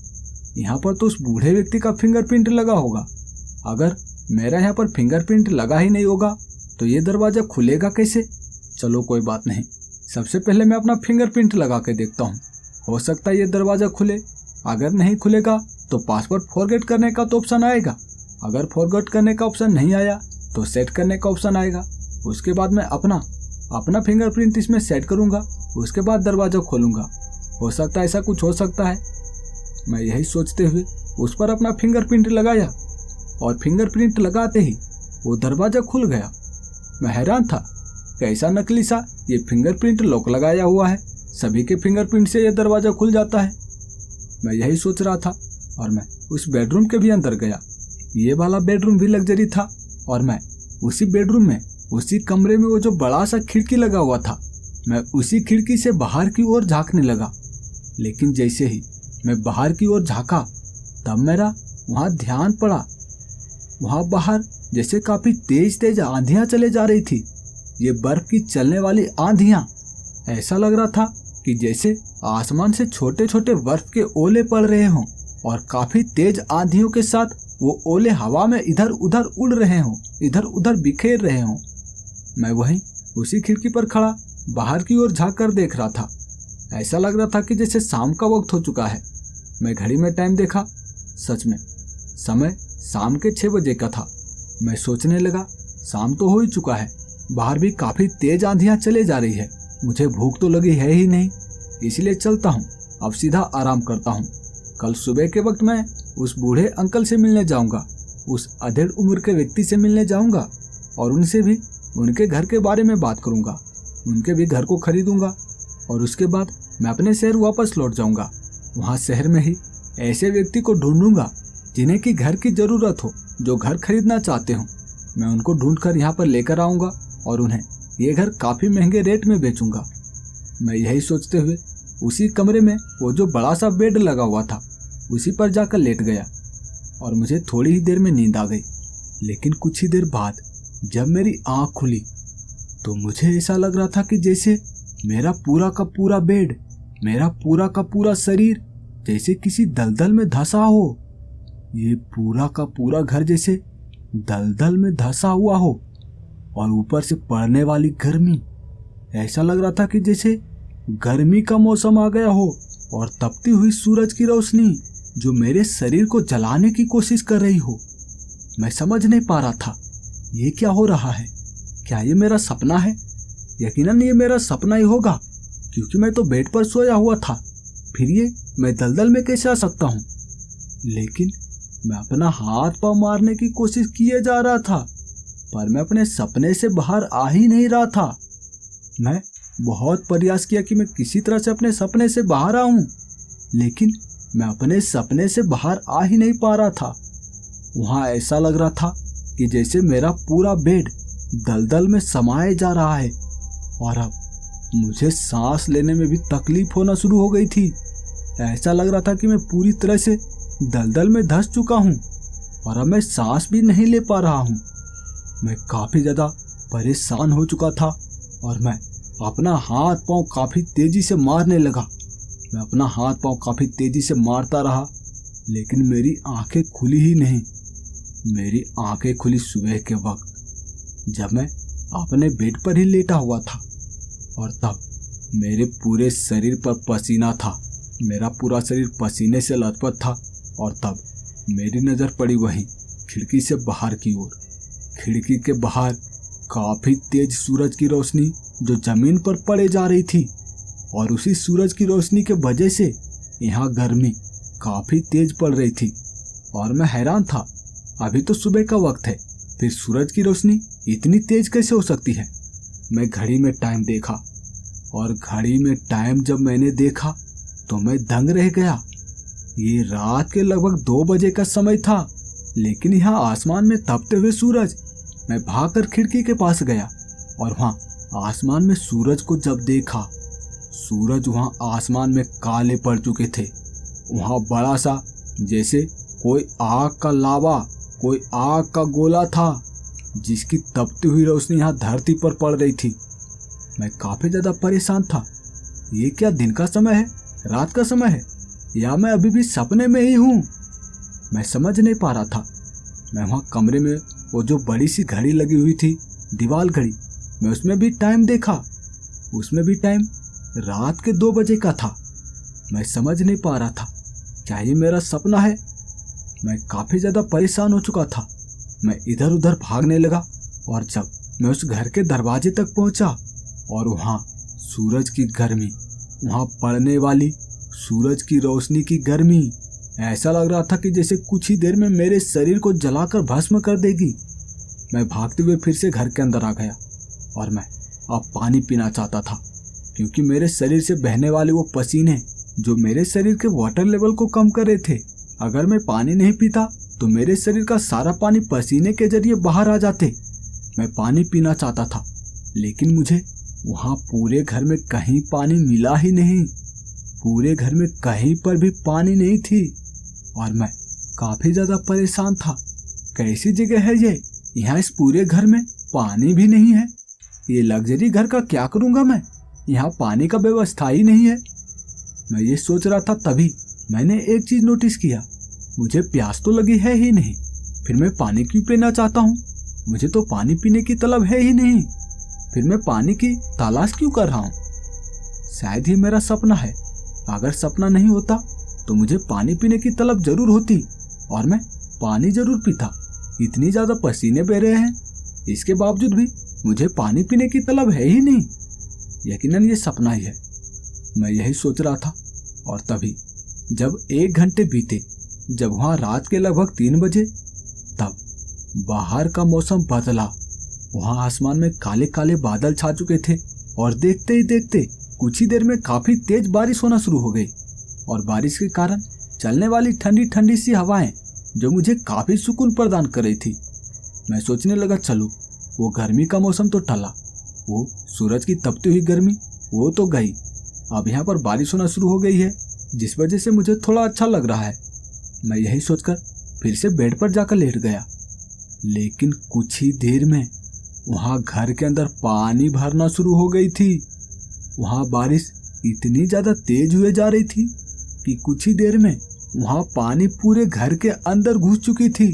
यहाँ पर तो उस बूढ़े व्यक्ति का फिंगरप्रिंट लगा होगा। अगर मेरा यहाँ पर फिंगरप्रिंट लगा ही नहीं होगा तो ये दरवाज़ा खुलेगा कैसे? चलो कोई बात नहीं, सबसे पहले मैं अपना फिंगरप्रिंट लगा के देखता हूँ, हो सकता है ये दरवाज़ा खुले। अगर नहीं खुलेगा तो पासवर्ड फॉरगेट करने का तो ऑप्शन आएगा। अगर फॉरगेट करने का ऑप्शन नहीं आया तो सेट करने का ऑप्शन आएगा। उसके बाद मैं अपना फिंगरप्रिंट इसमें सेट करूँगा, उसके बाद दरवाज़ा खोलूँगा। हो सकता है ऐसा कुछ हो सकता है। मैं यही सोचते हुए उस पर अपना फिंगरप्रिंट लगाया और फिंगरप्रिंट लगाते ही वो दरवाज़ा खुल गया। मैं हैरान था, कैसा नकली सा ये फिंगरप्रिंट लॉक लगाया हुआ है, सभी के फिंगरप्रिंट से ये दरवाज़ा खुल जाता है। मैं यही सोच रहा था और मैं उस बेडरूम के भी अंदर गया। ये वाला बेडरूम भी लग्जरी था और मैं उसी बेडरूम में, उसी कमरे में वो जो बड़ा सा खिड़की लगा हुआ था, मैं उसी खिड़की से बाहर की ओर झांकने लगा। लेकिन जैसे ही मैं बाहर की ओर झांका तब मेरा वहाँ ध्यान पड़ा, वहाँ बाहर जैसे काफ़ी तेज तेज आंधियाँ चले जा रही थी। ये बर्फ की चलने वाली आंधियाँ, ऐसा लग रहा था कि जैसे आसमान से छोटे छोटे बर्फ के ओले पड़ रहे हों और काफ़ी तेज आंधियों के साथ वो ओले हवा में इधर उधर उड़ रहे हों, इधर उधर बिखेर रहे हों। मैं वहीं उसी खिड़की पर खड़ा बाहर की ओर झाँक कर देख रहा था। ऐसा लग रहा था कि जैसे शाम का वक्त हो चुका है। मैं घड़ी में टाइम देखा, सच में समय शाम के 6 बजे का था। मैं सोचने लगा शाम तो हो ही चुका है, बाहर भी काफी तेज आंधियां चले जा रही है, मुझे भूख तो लगी है ही नहीं, इसलिए चलता हूँ, अब सीधा आराम करता हूँ। कल सुबह के वक्त मैं उस बूढ़े अंकल से मिलने जाऊंगा, उस अधेड़ उम्र के व्यक्ति से मिलने जाऊंगा और उनसे भी उनके घर के बारे में बात करूंगा, उनके भी घर को खरीदूंगा और उसके बाद मैं अपने शहर वापस लौट जाऊंगा। वहाँ शहर में ही ऐसे व्यक्ति को ढूंढूंगा जिन्हें की घर की जरूरत हो, जो घर खरीदना चाहते हो। मैं उनको ढूंढकर यहाँ पर लेकर आऊंगा और उन्हें ये घर काफी महंगे रेट में बेचूंगा। मैं यही सोचते हुए उसी कमरे में वो जो बड़ा सा बेड लगा हुआ था उसी पर जाकर लेट गया और मुझे थोड़ी ही देर में नींद आ गई। लेकिन कुछ ही देर बाद जब मेरी आंख खुली तो मुझे ऐसा लग रहा था कि जैसे मेरा पूरा का पूरा बेड, मेरा पूरा का पूरा शरीर जैसे किसी दलदल में धंसा हो। ये पूरा का पूरा घर जैसे दलदल में धंसा हुआ हो और ऊपर से पड़ने वाली गर्मी, ऐसा लग रहा था कि जैसे गर्मी का मौसम आ गया हो और तपती हुई सूरज की रोशनी जो मेरे शरीर को जलाने की कोशिश कर रही हो। मैं समझ नहीं पा रहा था ये क्या हो रहा है, क्या ये मेरा सपना है? यकीनन ये मेरा सपना ही होगा क्योंकि मैं तो बेड पर सोया हुआ था, फिर ये मैं दलदल में कैसे आ सकता हूँ? लेकिन मैं अपना हाथ पांव मारने की कोशिश किए जा रहा था पर मैं अपने सपने से बाहर आ ही नहीं रहा था। मैं बहुत प्रयास किया कि मैं किसी तरह से अपने सपने से बाहर आऊं, लेकिन मैं अपने सपने से बाहर आ ही नहीं पा रहा था। वहां ऐसा लग रहा था कि जैसे मेरा पूरा बेड दलदल में समाये जा रहा है और अब मुझे सांस लेने में भी तकलीफ होना शुरू हो गई थी। ऐसा लग रहा था कि मैं पूरी तरह से दलदल में धंस चुका हूँ और अब मैं सांस भी नहीं ले पा रहा हूँ। मैं काफी ज्यादा परेशान हो चुका था और मैं अपना हाथ पांव काफी तेजी से मारने लगा। मैं अपना हाथ पांव काफी तेजी से मारता रहा लेकिन मेरी आंखें खुली ही नहीं। मेरी आंखें खुली सुबह के वक्त जब मैं अपने बेड पर ही लेटा हुआ था और तब मेरे पूरे शरीर पर पसीना था, मेरा पूरा शरीर पसीने से लथपथ था और तब मेरी नजर पड़ी वहीं खिड़की से बाहर की ओर। खिड़की के बाहर काफी तेज सूरज की रोशनी जो जमीन पर पड़े जा रही थी और उसी सूरज की रोशनी के वजह से यहाँ गर्मी काफी तेज पड़ रही थी और मैं हैरान था, अभी तो सुबह का वक्त है, फिर सूरज की रोशनी इतनी तेज कैसे हो सकती है? मैं घड़ी में टाइम देखा और घड़ी में टाइम जब मैंने देखा तो मैं दंग रह गया। ये रात के लगभग 2 बजे का समय था लेकिन यहाँ आसमान में तपते हुए सूरज। मैं भागकर खिड़की के पास गया और वहाँ आसमान में सूरज को जब देखा, सूरज वहाँ आसमान में काले पड़ चुके थे। वहाँ बड़ा सा जैसे कोई आग का लावा, कोई आग का गोला था जिसकी तपती हुई रोशनी यहाँ धरती पर पड़ रही थी। मैं काफी ज्यादा परेशान था। ये क्या दिन का समय है, रात का समय है, या मैं अभी भी सपने में ही हूँ? मैं समझ नहीं पा रहा था। मैं वहाँ कमरे में वो जो बड़ी सी घड़ी लगी हुई थी, दीवार घड़ी, मैं उसमें भी टाइम देखा, उसमें भी टाइम रात के 2 बजे का था। मैं समझ नहीं पा रहा था क्या ये मेरा सपना है। मैं काफी ज्यादा परेशान हो चुका था। मैं इधर उधर भागने लगा और जब मैं उस घर के दरवाजे तक पहुंचा और वहाँ सूरज की गर्मी, वहाँ पड़ने वाली सूरज की रोशनी की गर्मी, ऐसा लग रहा था कि जैसे कुछ ही देर में मेरे शरीर को जलाकर भस्म कर देगी। मैं भागते हुए फिर से घर के अंदर आ गया और मैं अब पानी पीना चाहता था क्योंकि मेरे शरीर से बहने वाले वो पसीने जो मेरे शरीर के वाटर लेवल को कम कर रहे थे। अगर मैं पानी नहीं पीता तो मेरे शरीर का सारा पानी पसीने के जरिए बाहर आ जाते। मैं पानी पीना चाहता था लेकिन मुझे वहाँ पूरे घर में कहीं पानी मिला ही नहीं। पूरे घर में कहीं पर भी पानी नहीं थी और मैं काफी ज्यादा परेशान था। कैसी जगह है ये? यहाँ इस पूरे घर में पानी भी नहीं है। ये लग्जरी घर का क्या करूँगा मैं? यहाँ पानी का व्यवस्था ही नहीं है। मैं ये सोच रहा था तभी मैंने एक चीज नोटिस किया, मुझे प्यास तो लगी है ही नहीं, फिर मैं पानी क्यों पीना चाहता हूँ? मुझे तो पानी पीने की तलब है ही नहीं, फिर मैं पानी की तलाश क्यों कर रहा हूँ? शायद ही मेरा सपना है। अगर सपना नहीं होता तो मुझे पानी पीने की तलब जरूर होती और मैं पानी जरूर पीता। इतनी ज्यादा पसीने बह रहे हैं, इसके बावजूद भी मुझे पानी पीने की तलब है ही नहीं। यकीनन ये सपना ही है, मैं यही सोच रहा था। और तभी जब 1 घंटे बीते, जब वहां रात के लगभग 3 बजे, तब बाहर का मौसम बदला। वहां आसमान में काले काले बादल छा चुके थे और देखते ही देखते कुछ ही देर में काफी तेज बारिश होना शुरू हो गई। और बारिश के कारण चलने वाली ठंडी ठंडी सी हवाएं जो मुझे काफी सुकून प्रदान कर रही थी। मैं सोचने लगा, चलो वो गर्मी का मौसम तो टला, वो सूरज की तपती हुई गर्मी वो तो गई, अब यहाँ पर बारिश होना शुरू हो गई है, जिस वजह से मुझे थोड़ा अच्छा लग रहा है। मैं यही सोचकर फिर से बेड पर जाकर लेट गया। लेकिन कुछ ही देर में वहां घर के अंदर पानी भरना शुरू हो गई थी। वहां बारिश इतनी ज्यादा तेज हुए जा रही थी कि कुछ ही देर में वहां पानी पूरे घर के अंदर घुस चुकी थी।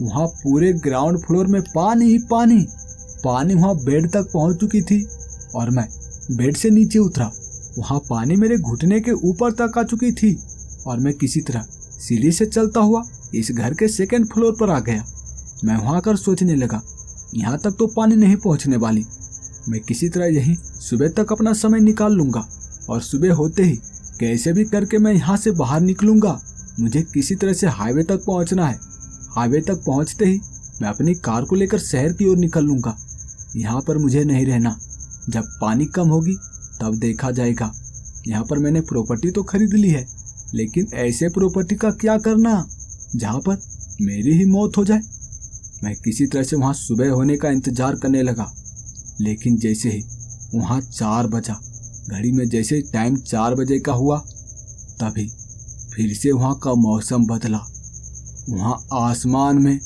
वहां पूरे ग्राउंड फ्लोर में पानी ही पानी, पानी वहां बेड तक पहुंच चुकी थी। और मैं बेड से नीचे उतरा, वहां पानी मेरे घुटने के ऊपर तक आ चुकी थी। और मैं किसी तरह सीढ़ी से चलता हुआ इस घर के 2nd फ्लोर पर आ गया। मैं वहां आकर सोचने लगा, यहाँ तक तो पानी नहीं पहुंचने वाली, मैं किसी तरह यहीं सुबह तक अपना समय निकाल लूंगा और सुबह होते ही कैसे भी करके मैं यहाँ से बाहर निकलूंगा। मुझे किसी तरह से हाईवे तक पहुंचना है। हाईवे तक पहुंचते ही मैं अपनी कार को लेकर शहर की ओर निकल लूंगा। यहाँ पर मुझे नहीं रहना, जब पानी कम होगी तब देखा जाएगा। यहाँ पर मैंने प्रॉपर्टी तो खरीद ली है, लेकिन ऐसे प्रॉपर्टी का क्या करना जहाँ पर मेरी ही मौत हो जाए। मैं किसी तरह से वहाँ सुबह होने का इंतजार करने लगा। लेकिन जैसे ही वहाँ 4 बजा, घड़ी में जैसे टाइम 4 बजे का हुआ, तभी फिर से वहाँ का मौसम बदला। वहाँ आसमान में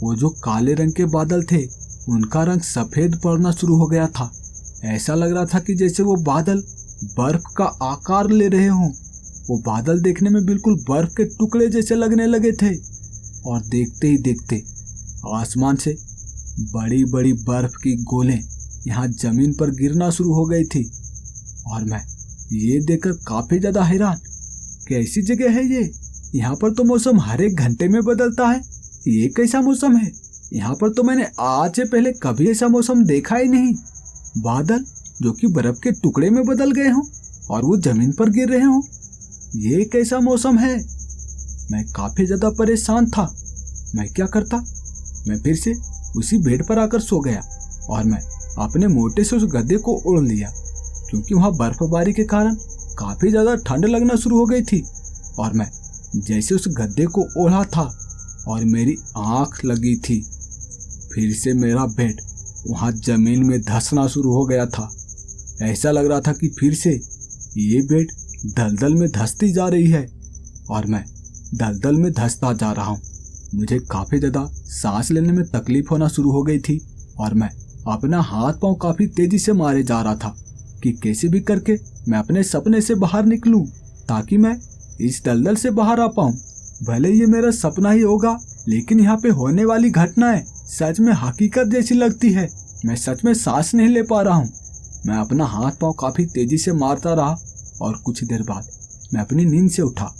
वो जो काले रंग के बादल थे उनका रंग सफेद पड़ना शुरू हो गया था। ऐसा लग रहा था कि जैसे वो बादल बर्फ का आकार ले रहे हों। वो बादल देखने में बिल्कुल बर्फ के टुकड़े जैसे लगने लगे थे। और देखते ही देखते आसमान से बड़ी बड़ी बर्फ की गोलें यहाँ जमीन पर गिरना शुरू हो गई थी। और मैं ये देखकर काफी ज्यादा हैरान, कैसी जगह है ये? यहाँ पर तो मौसम हर एक घंटे में बदलता है, ये कैसा मौसम है? यहाँ पर तो मैंने आज से पहले कभी ऐसा मौसम देखा ही नहीं। बादल जो कि बर्फ के टुकड़े में बदल गए हों और वो जमीन पर गिर रहे हों, ये कैसा मौसम है? मैं काफी ज्यादा परेशान था। मैं क्या करता? मैं फिर से उसी बेड पर आकर सो गया और मैं अपने मोटे से उस गद्दे को ओढ़ लिया, क्योंकि वहां बर्फबारी के कारण काफी ज्यादा ठंड लगना शुरू हो गई थी। और मैं जैसे उस गद्दे को ओढ़ा था और मेरी आंख लगी थी, फिर से मेरा बेड वहां जमीन में धंसना शुरू हो गया था। ऐसा लग रहा था कि फिर से ये बेड दलदल में धंसती जा रही है और मैं दलदल में धंसता जा रहा हूँ। मुझे काफी ज्यादा सांस लेने में तकलीफ होना शुरू हो गई थी और मैं अपना हाथ पांव काफी तेजी से मारे जा रहा था कि कैसे भी करके मैं अपने सपने से बाहर निकलूं, ताकि मैं इस दलदल से बाहर आ पाऊं। भले ये मेरा सपना ही होगा, लेकिन यहाँ पे होने वाली घटनाएं सच में हकीकत जैसी लगती है। मैं सच में सांस नहीं ले पा रहा हूँ। मैं अपना हाथ पांव काफी तेजी से मारता रहा और कुछ देर बाद मैं अपनी नींद से उठा।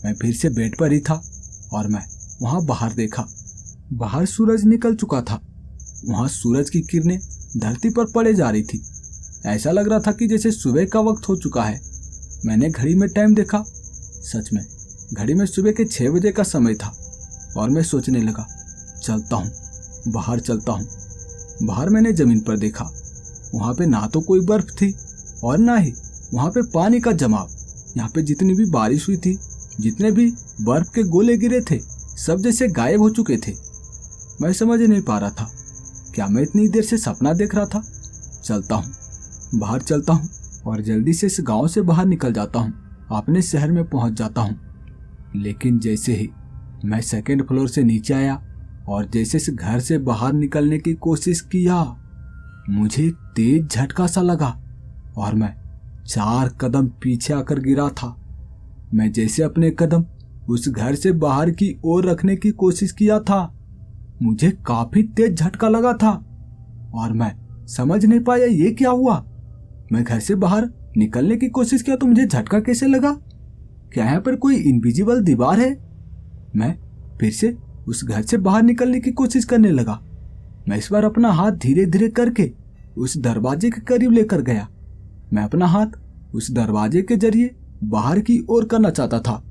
मैं फिर से बेड पर ही था और मैं वहां बाहर देखा। बाहर सूरज निकल चुका था। वहां सूरज की किरणें धरती पर पड़े जा रही थी। ऐसा लग रहा था कि जैसे सुबह का वक्त हो चुका है। मैंने घड़ी में टाइम देखा, सच में घड़ी में सुबह के 6 बजे का समय था और मैं सोचने लगा, चलता हूँ, बाहर चलता हूँ। बाहर मैंने जमीन पर देखा, वहां पे ना तो कोई बर्फ थी और ना ही वहां पे पानी का जमाव। यहाँ पे जितनी भी बारिश हुई थी, जितने भी बर्फ के गोले गिरे थे, सब जैसे गायब हो चुके थे। मैं समझ नहीं पा रहा था, क्या मैं इतनी देर से सपना देख रहा था? चलता हूँ, बाहर चलता हूँ और जल्दी से इस गांव से बाहर निकल जाता हूँ, अपने शहर में पहुंच जाता हूँ। लेकिन जैसे ही मैं 2nd फ्लोर से नीचे आया और जैसे इस घर से बाहर निकलने की कोशिश किया, मुझे तेज झटका सा लगा और मैं 4 कदम पीछे आकर गिरा था। मैं जैसे अपने कदम उस घर से बाहर की ओर रखने की कोशिश किया था, मुझे काफी तेज झटका लगा था और मैं समझ नहीं पाया ये क्या हुआ। मैं घर से बाहर निकलने की कोशिश किया तो मुझे झटका कैसे लगा? क्या यहाँ पर कोई इनविजिबल दीवार है? मैं फिर से उस घर से बाहर निकलने की कोशिश करने लगा। मैं इस बार अपना हाथ धीरे धीरे करके उस दरवाजे के करीब लेकर गया। मैं अपना हाथ उस दरवाजे के जरिए बाहर की ओर करना चाहता था।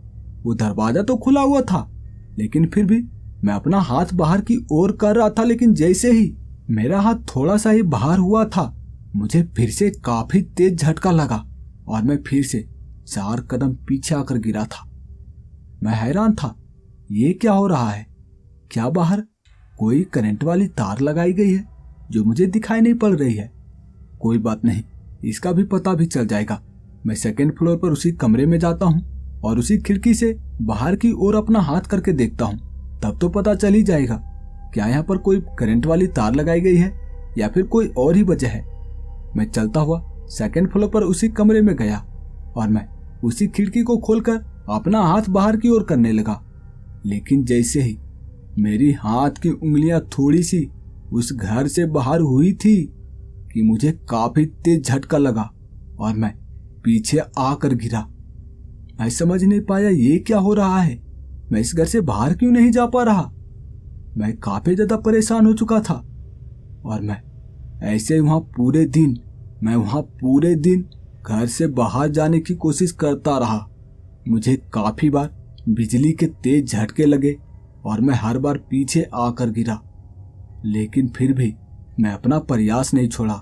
वो दरवाजा तो खुला हुआ था, लेकिन फिर भी मैं अपना हाथ बाहर की ओर कर रहा था। लेकिन जैसे ही मेरा हाथ थोड़ा सा ही बाहर हुआ था, मुझे फिर से काफी तेज झटका लगा और मैं फिर से 4 कदम पीछे आकर गिरा था। मैं हैरान था, ये क्या हो रहा है? क्या बाहर कोई करंट वाली तार लगाई गई है जो मुझे दिखाई नहीं पड़ रही है? कोई बात नहीं, इसका भी पता भी चल जाएगा। मैं सेकंड फ्लोर पर उसी कमरे में जाता हूँ और उसी खिड़की से बाहर की ओर अपना हाथ करके देखता हूँ। तब तो पता चल ही जाएगा क्या यहाँ पर कोई करंट वाली तार लगाई गई है या फिर कोई और ही वजह है। मैं चलता हुआ सेकंड फ्लोर पर उसी कमरे में गया और मैं उसी खिड़की को खोलकर अपना हाथ बाहर की ओर करने लगा। लेकिन जैसे ही मेरी हाथ की उंगलियां थोड़ी सी उस घर से बाहर हुई थी कि मुझे काफी तेज झटका लगा और मैं पीछे आकर गिरा। मैं समझ नहीं पाया ये क्या हो रहा है। मैं इस घर से बाहर क्यों नहीं जा पा रहा। मैं काफी ज्यादा परेशान हो चुका था और मैं ऐसे वहां पूरे दिन घर से बाहर जाने की कोशिश करता रहा। मुझे काफी बार बिजली के तेज झटके लगे और मैं हर बार पीछे आकर गिरा, लेकिन फिर भी मैं अपना प्रयास नहीं छोड़ा।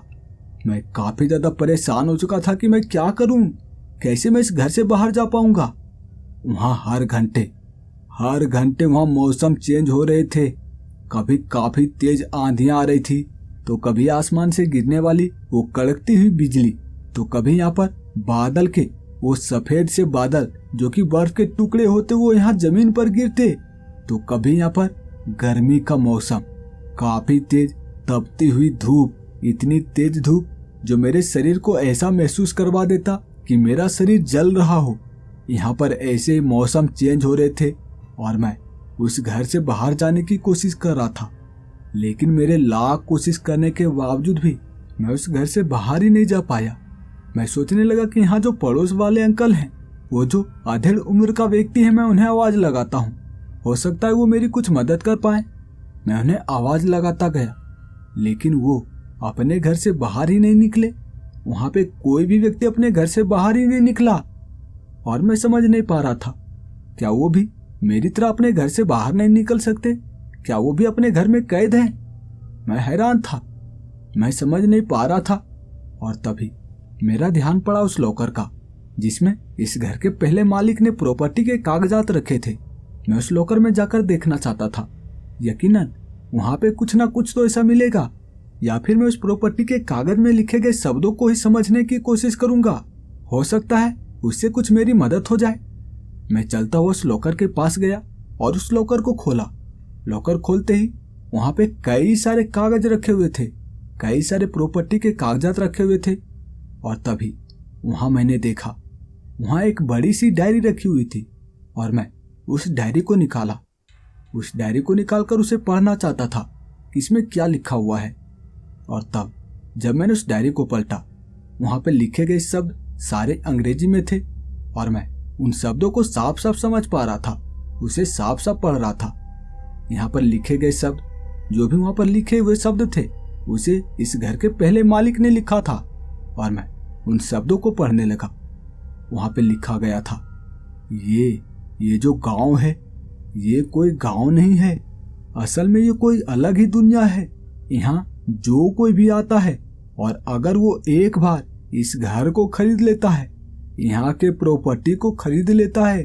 मैं काफी ज्यादा परेशान हो चुका था कि मैं क्या करूं, कैसे मैं इस घर से बाहर जा पाऊंगा। वहां हर घंटे वहां मौसम चेंज हो रहे थे। कभी काफी तेज आंधियां आ रही थी, तो कभी आसमान से गिरने वाली वो कड़कती हुई बिजली, तो कभी यहाँ पर बादल के वो सफेद से बादल जो कि बर्फ के टुकड़े होते वो यहाँ जमीन पर गिरते, तो कभी यहाँ पर गर्मी का मौसम, काफी तेज तपती हुई धूप, इतनी तेज धूप जो मेरे शरीर को ऐसा महसूस करवा देता कि मेरा शरीर जल रहा हो। यहाँ पर ऐसे मौसम चेंज हो रहे थे और मैं उस घर से बाहर जाने की कोशिश कर रहा था, लेकिन मेरे लाख कोशिश करने के बावजूद भी मैं उस घर से बाहर ही नहीं जा पाया। मैं सोचने लगा कि यहाँ जो पड़ोस वाले अंकल हैं, वो जो अधेड़ उम्र का व्यक्ति है, मैं उन्हें आवाज लगाता हूँ, हो सकता है वो मेरी कुछ मदद कर पाए। मैं उन्हें आवाज लगाता गया, लेकिन वो अपने घर से बाहर ही नहीं निकले। वहां पे कोई भी व्यक्ति अपने घर से बाहर ही नहीं निकला और मैं समझ नहीं पा रहा था, क्या वो भी मेरी तरह अपने घर से बाहर नहीं निकल सकते? क्या वो भी अपने घर में कैद हैं? मैं हैरान था, मैं समझ नहीं पा रहा था। और तभी मेरा ध्यान पड़ा उस लॉकर का जिसमें इस घर के पहले मालिक ने प्रॉपर्टी के कागजात रखे थे। मैं उस लॉकर में जाकर देखना चाहता था। यकीनन वहां पे कुछ ना कुछ तो ऐसा मिलेगा, या फिर मैं उस प्रॉपर्टी के कागज में लिखे गए शब्दों को ही समझने की कोशिश करूंगा। हो सकता है उससे कुछ मेरी मदद हो जाए। मैं चलता हुआ उस लॉकर के पास गया और उस लॉकर को खोला। लॉकर खोलते ही वहां पे कई सारे कागज रखे हुए थे, कई सारे प्रॉपर्टी के कागजात रखे हुए थे। और तभी वहां मैंने देखा, वहां एक बड़ी सी डायरी रखी हुई थी और मैं उस डायरी को निकाला। उस डायरी को निकालकर उसे पढ़ना चाहता था कि इसमें क्या लिखा हुआ है। और तब जब मैंने उस डायरी को पलटा, वहां पे लिखे गए शब्द सारे अंग्रेजी में थे और मैं उन शब्दों को साफ साफ समझ पा रहा था, उसे साफ साफ पढ़ रहा था। यहाँ पर लिखे गए शब्द, जो भी वहां पर लिखे हुए शब्द थे, उसे इस घर के पहले मालिक ने लिखा था और मैं उन शब्दों को पढ़ने लगा। वहां पे लिखा गया था, ये जो गांव है, ये कोई गांव नहीं है, असल में ये कोई अलग ही दुनिया है। यहाँ जो कोई भी आता है और अगर वो एक बार इस घर को खरीद लेता है, यहाँ के प्रॉपर्टी को खरीद लेता है,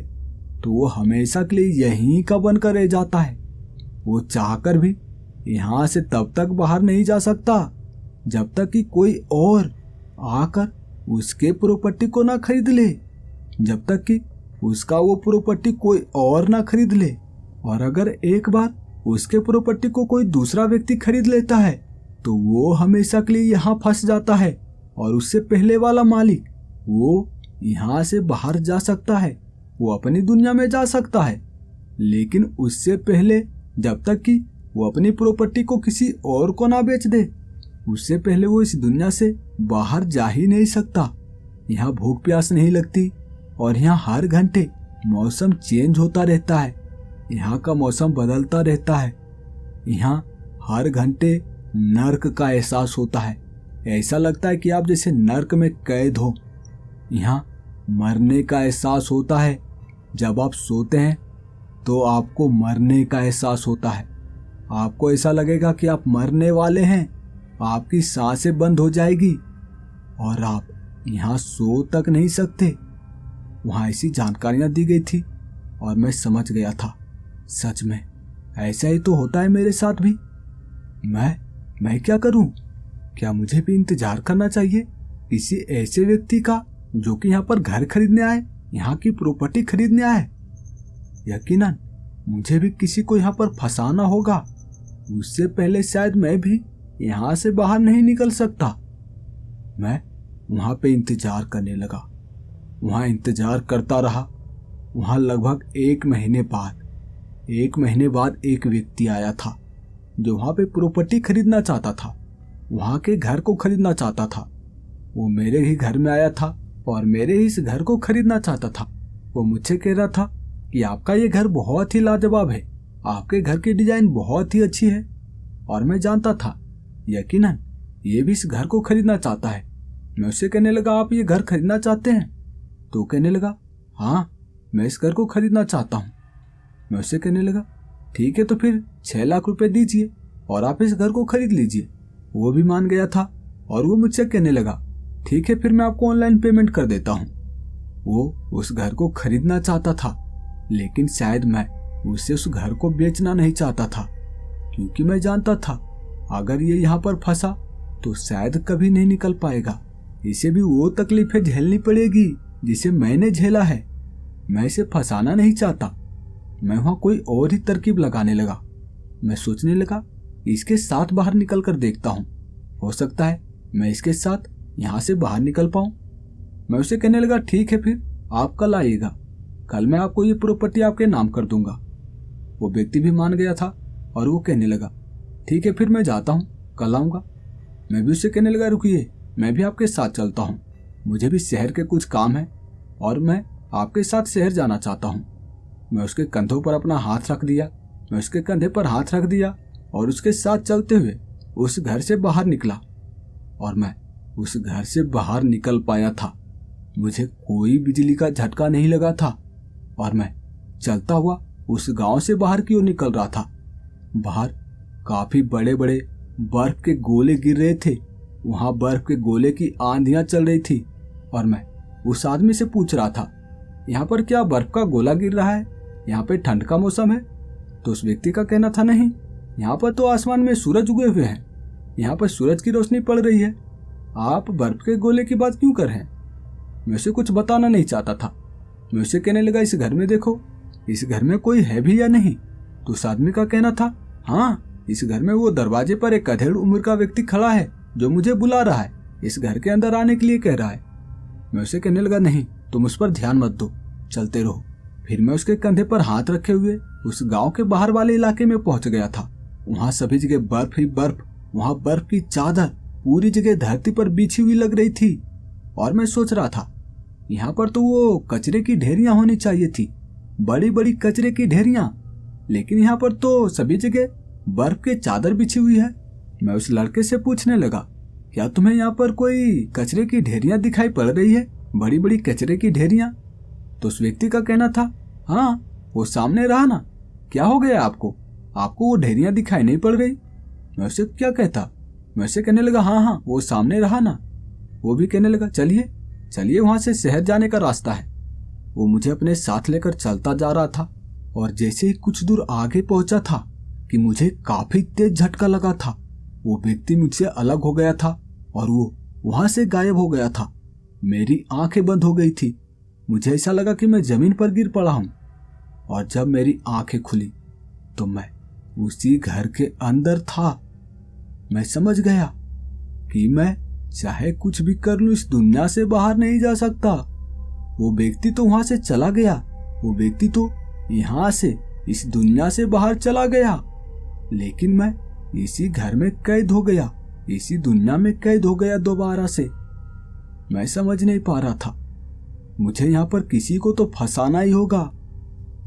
तो वो हमेशा के लिए यहीं का बनकर रह जाता है। वो चाहकर भी यहाँ से तब तक बाहर नहीं जा सकता जब तक कि कोई और आकर उसके प्रॉपर्टी को ना खरीद ले, जब तक कि उसका वो प्रॉपर्टी कोई और ना खरीद ले। और अगर एक बार उसके प्रॉपर्टी को कोई दूसरा व्यक्ति खरीद लेता है, तो वो हमेशा के लिए यहाँ फंस जाता है और उससे पहले वाला मालिक वो यहाँ से बाहर जा सकता है, वो अपनी दुनिया में जा सकता है, लेकिन उससे पहले जब तक कि वो अपनी प्रॉपर्टी को किसी और को ना बेच दे, उससे पहले वो इस दुनिया से बाहर जा ही नहीं सकता। यहाँ भूख प्यास नहीं लगती और यहाँ हर घंटे मौसम चेंज होता रहता है। यहाँ का मौसम बदलता रहता है। यहाँ हर घंटे नर्क का एहसास होता है। ऐसा लगता है कि आप जैसे नर्क में कैद हो। यहाँ मरने का एहसास होता है। जब आप सोते हैं तो आपको मरने का एहसास होता है। आपको ऐसा लगेगा कि आप मरने वाले हैं। आपकी सांसें बंद हो जाएगी और आप यहाँ सो तक नहीं सकते। वहाँ ऐसी जानकारियाँ दी गई थी और मैं समझ गया था, सच में ऐसा ही तो होता है मेरे साथ भी। मैं क्या करूं? क्या मुझे भी इंतजार करना चाहिए किसी ऐसे व्यक्ति का जो कि यहाँ पर घर खरीदने आए, यहाँ की प्रॉपर्टी खरीदने आए? यकीनन मुझे भी किसी को यहाँ पर फंसाना होगा। उससे पहले शायद मैं भी यहाँ से बाहर नहीं निकल सकता। मैं वहाँ पे इंतजार करने लगा। वहाँ इंतजार करता रहा। वहाँ लगभग 1 महीने बाद एक व्यक्ति आया था जो वहाँ पे प्रॉपर्टी खरीदना चाहता था, वहाँ के घर को खरीदना चाहता था। वो मेरे ही घर में आया था और मेरे ही इस घर को खरीदना चाहता था। वो मुझसे कह रहा था कि आपका ये घर बहुत ही लाजवाब है, आपके घर की डिजाइन बहुत ही अच्छी है। और मैं जानता था यकीनन ये भी इस घर को खरीदना चाहता है। मैं उससे कहने लगा, आप ये घर खरीदना चाहते हैं? तो कहने लगा, हाँ मैं इस घर को खरीदना चाहता हूँ। मैं उससे कहने लगा, ठीक है तो फिर 6 लाख रुपए दीजिए और आप इस घर को खरीद लीजिए। वो भी मान गया था और वो मुझसे कहने लगा, ठीक है फिर मैं आपको ऑनलाइन पेमेंट कर देता हूँ। वो उस घर को खरीदना चाहता था, लेकिन शायद मैं उससे उस घर को बेचना नहीं चाहता था, क्योंकि मैं जानता था अगर ये यहाँ पर फंसा तो शायद कभी नहीं निकल पाएगा। इसे भी वो तकलीफें झेलनी पड़ेगी जिसे मैंने झेला है। मैं इसे फंसाना नहीं चाहता। मैं वहां कोई और ही तरकीब लगाने लगा। मैं सोचने लगा, इसके साथ बाहर निकल कर देखता हूँ, हो सकता है मैं इसके साथ यहाँ से बाहर निकल पाऊं। मैं उसे कहने लगा, ठीक है फिर आप कल आइएगा, कल मैं आपको ये प्रॉपर्टी आपके नाम कर दूंगा। वो व्यक्ति भी मान गया था और वो कहने लगा, ठीक है फिर मैं जाता हूँ, कल आऊंगा। मैं भी उससे कहने लगा, रुकिए मैं भी आपके साथ चलता हूँ, मुझे भी शहर के कुछ काम है और मैं आपके साथ शहर जाना चाहता हूँ। मैं उसके कंधों पर अपना हाथ रख दिया। मैं उसके कंधे पर हाथ रख दिया और उसके साथ चलते हुए उस घर से बाहर निकला। और मैं उस घर से बाहर निकल पाया था। मुझे कोई बिजली का झटका नहीं लगा था और मैं चलता हुआ उस गांव से बाहर की ओर निकल रहा था। बाहर काफी बड़े बड़े बर्फ के गोले गिर रहे थे। वहां बर्फ के गोले की आंधियां चल रही थी और मैं उस आदमी से पूछ रहा था, यहाँ पर क्या बर्फ का गोला गिर रहा है? यहाँ पे ठंड का मौसम है? तो उस व्यक्ति का कहना था, नहीं, यहाँ पर तो आसमान में सूरज उगे हुए हैं, यहाँ पर सूरज की रोशनी पड़ रही है, आप बर्फ के गोले की बात क्यों कर रहे हैं? मैं उसे कुछ बताना नहीं चाहता था। मैं उसे कहने लगा, इस घर में देखो, इस घर में कोई है भी या नहीं? तो उस आदमी का कहना था, हाँ इस घर में वो दरवाजे पर एक अधेड़ उम्र का व्यक्ति खड़ा है जो मुझे बुला रहा है, इस घर के अंदर आने के लिए कह रहा है। मैं उसे कहने लगा, नहीं तुम उस पर ध्यान मत दो, चलते रहो। फिर मैं उसके कंधे पर हाथ रखे हुए उस गांव के बाहर वाले इलाके में पहुंच गया था। वहां सभी जगह बर्फ ही बर्फ, वहां बर्फ की चादर पूरी जगह धरती पर बिछी हुई लग रही थी। और मैं सोच रहा था, यहाँ पर तो वो कचरे की ढेरियां होनी चाहिए थी, बड़ी बड़ी कचरे की ढेरियां, लेकिन यहाँ पर तो सभी जगह बर्फ की चादर बिछी हुई है। मैं उस लड़के से पूछने लगा, क्या तुम्हें यहाँ पर कोई कचरे की ढेरियां दिखाई पड़ रही है, बड़ी बड़ी कचरे की ढेरियां? तो उस व्यक्ति का कहना था, हाँ वो सामने रहा ना, क्या हो गया आपको, आपको वो ढेरियां दिखाई नहीं पड़ रही? मैं उसे क्या कहता? मैं उसे कहने लगा, हाँ वो सामने रहा ना। वो भी कहने लगा, चलिए चलिए वहां से शहर जाने का रास्ता है। वो मुझे अपने साथ लेकर चलता जा रहा था और जैसे ही कुछ दूर आगे पहुंचा था कि मुझे काफी तेज झटका लगा था। वो व्यक्ति मुझसे अलग हो गया था और वो वहां से गायब हो गया था। मेरी आंखें बंद हो गई थी। मुझे ऐसा लगा कि मैं जमीन पर गिर पड़ा हूं। और जब मेरी आंखें खुली तो मैं उसी घर के अंदर था। मैं समझ गया कि मैं चाहे कुछ भी कर लूं, इस दुनिया से बाहर नहीं जा सकता। वो व्यक्ति तो वहां से चला गया, वो व्यक्ति तो यहां से इस दुनिया से बाहर चला गया, लेकिन मैं इसी घर में कैद हो गया, इसी दुनिया में कैद हो गया दोबारा से। मैं समझ नहीं पा रहा था, मुझे यहाँ पर किसी को तो फंसाना ही होगा,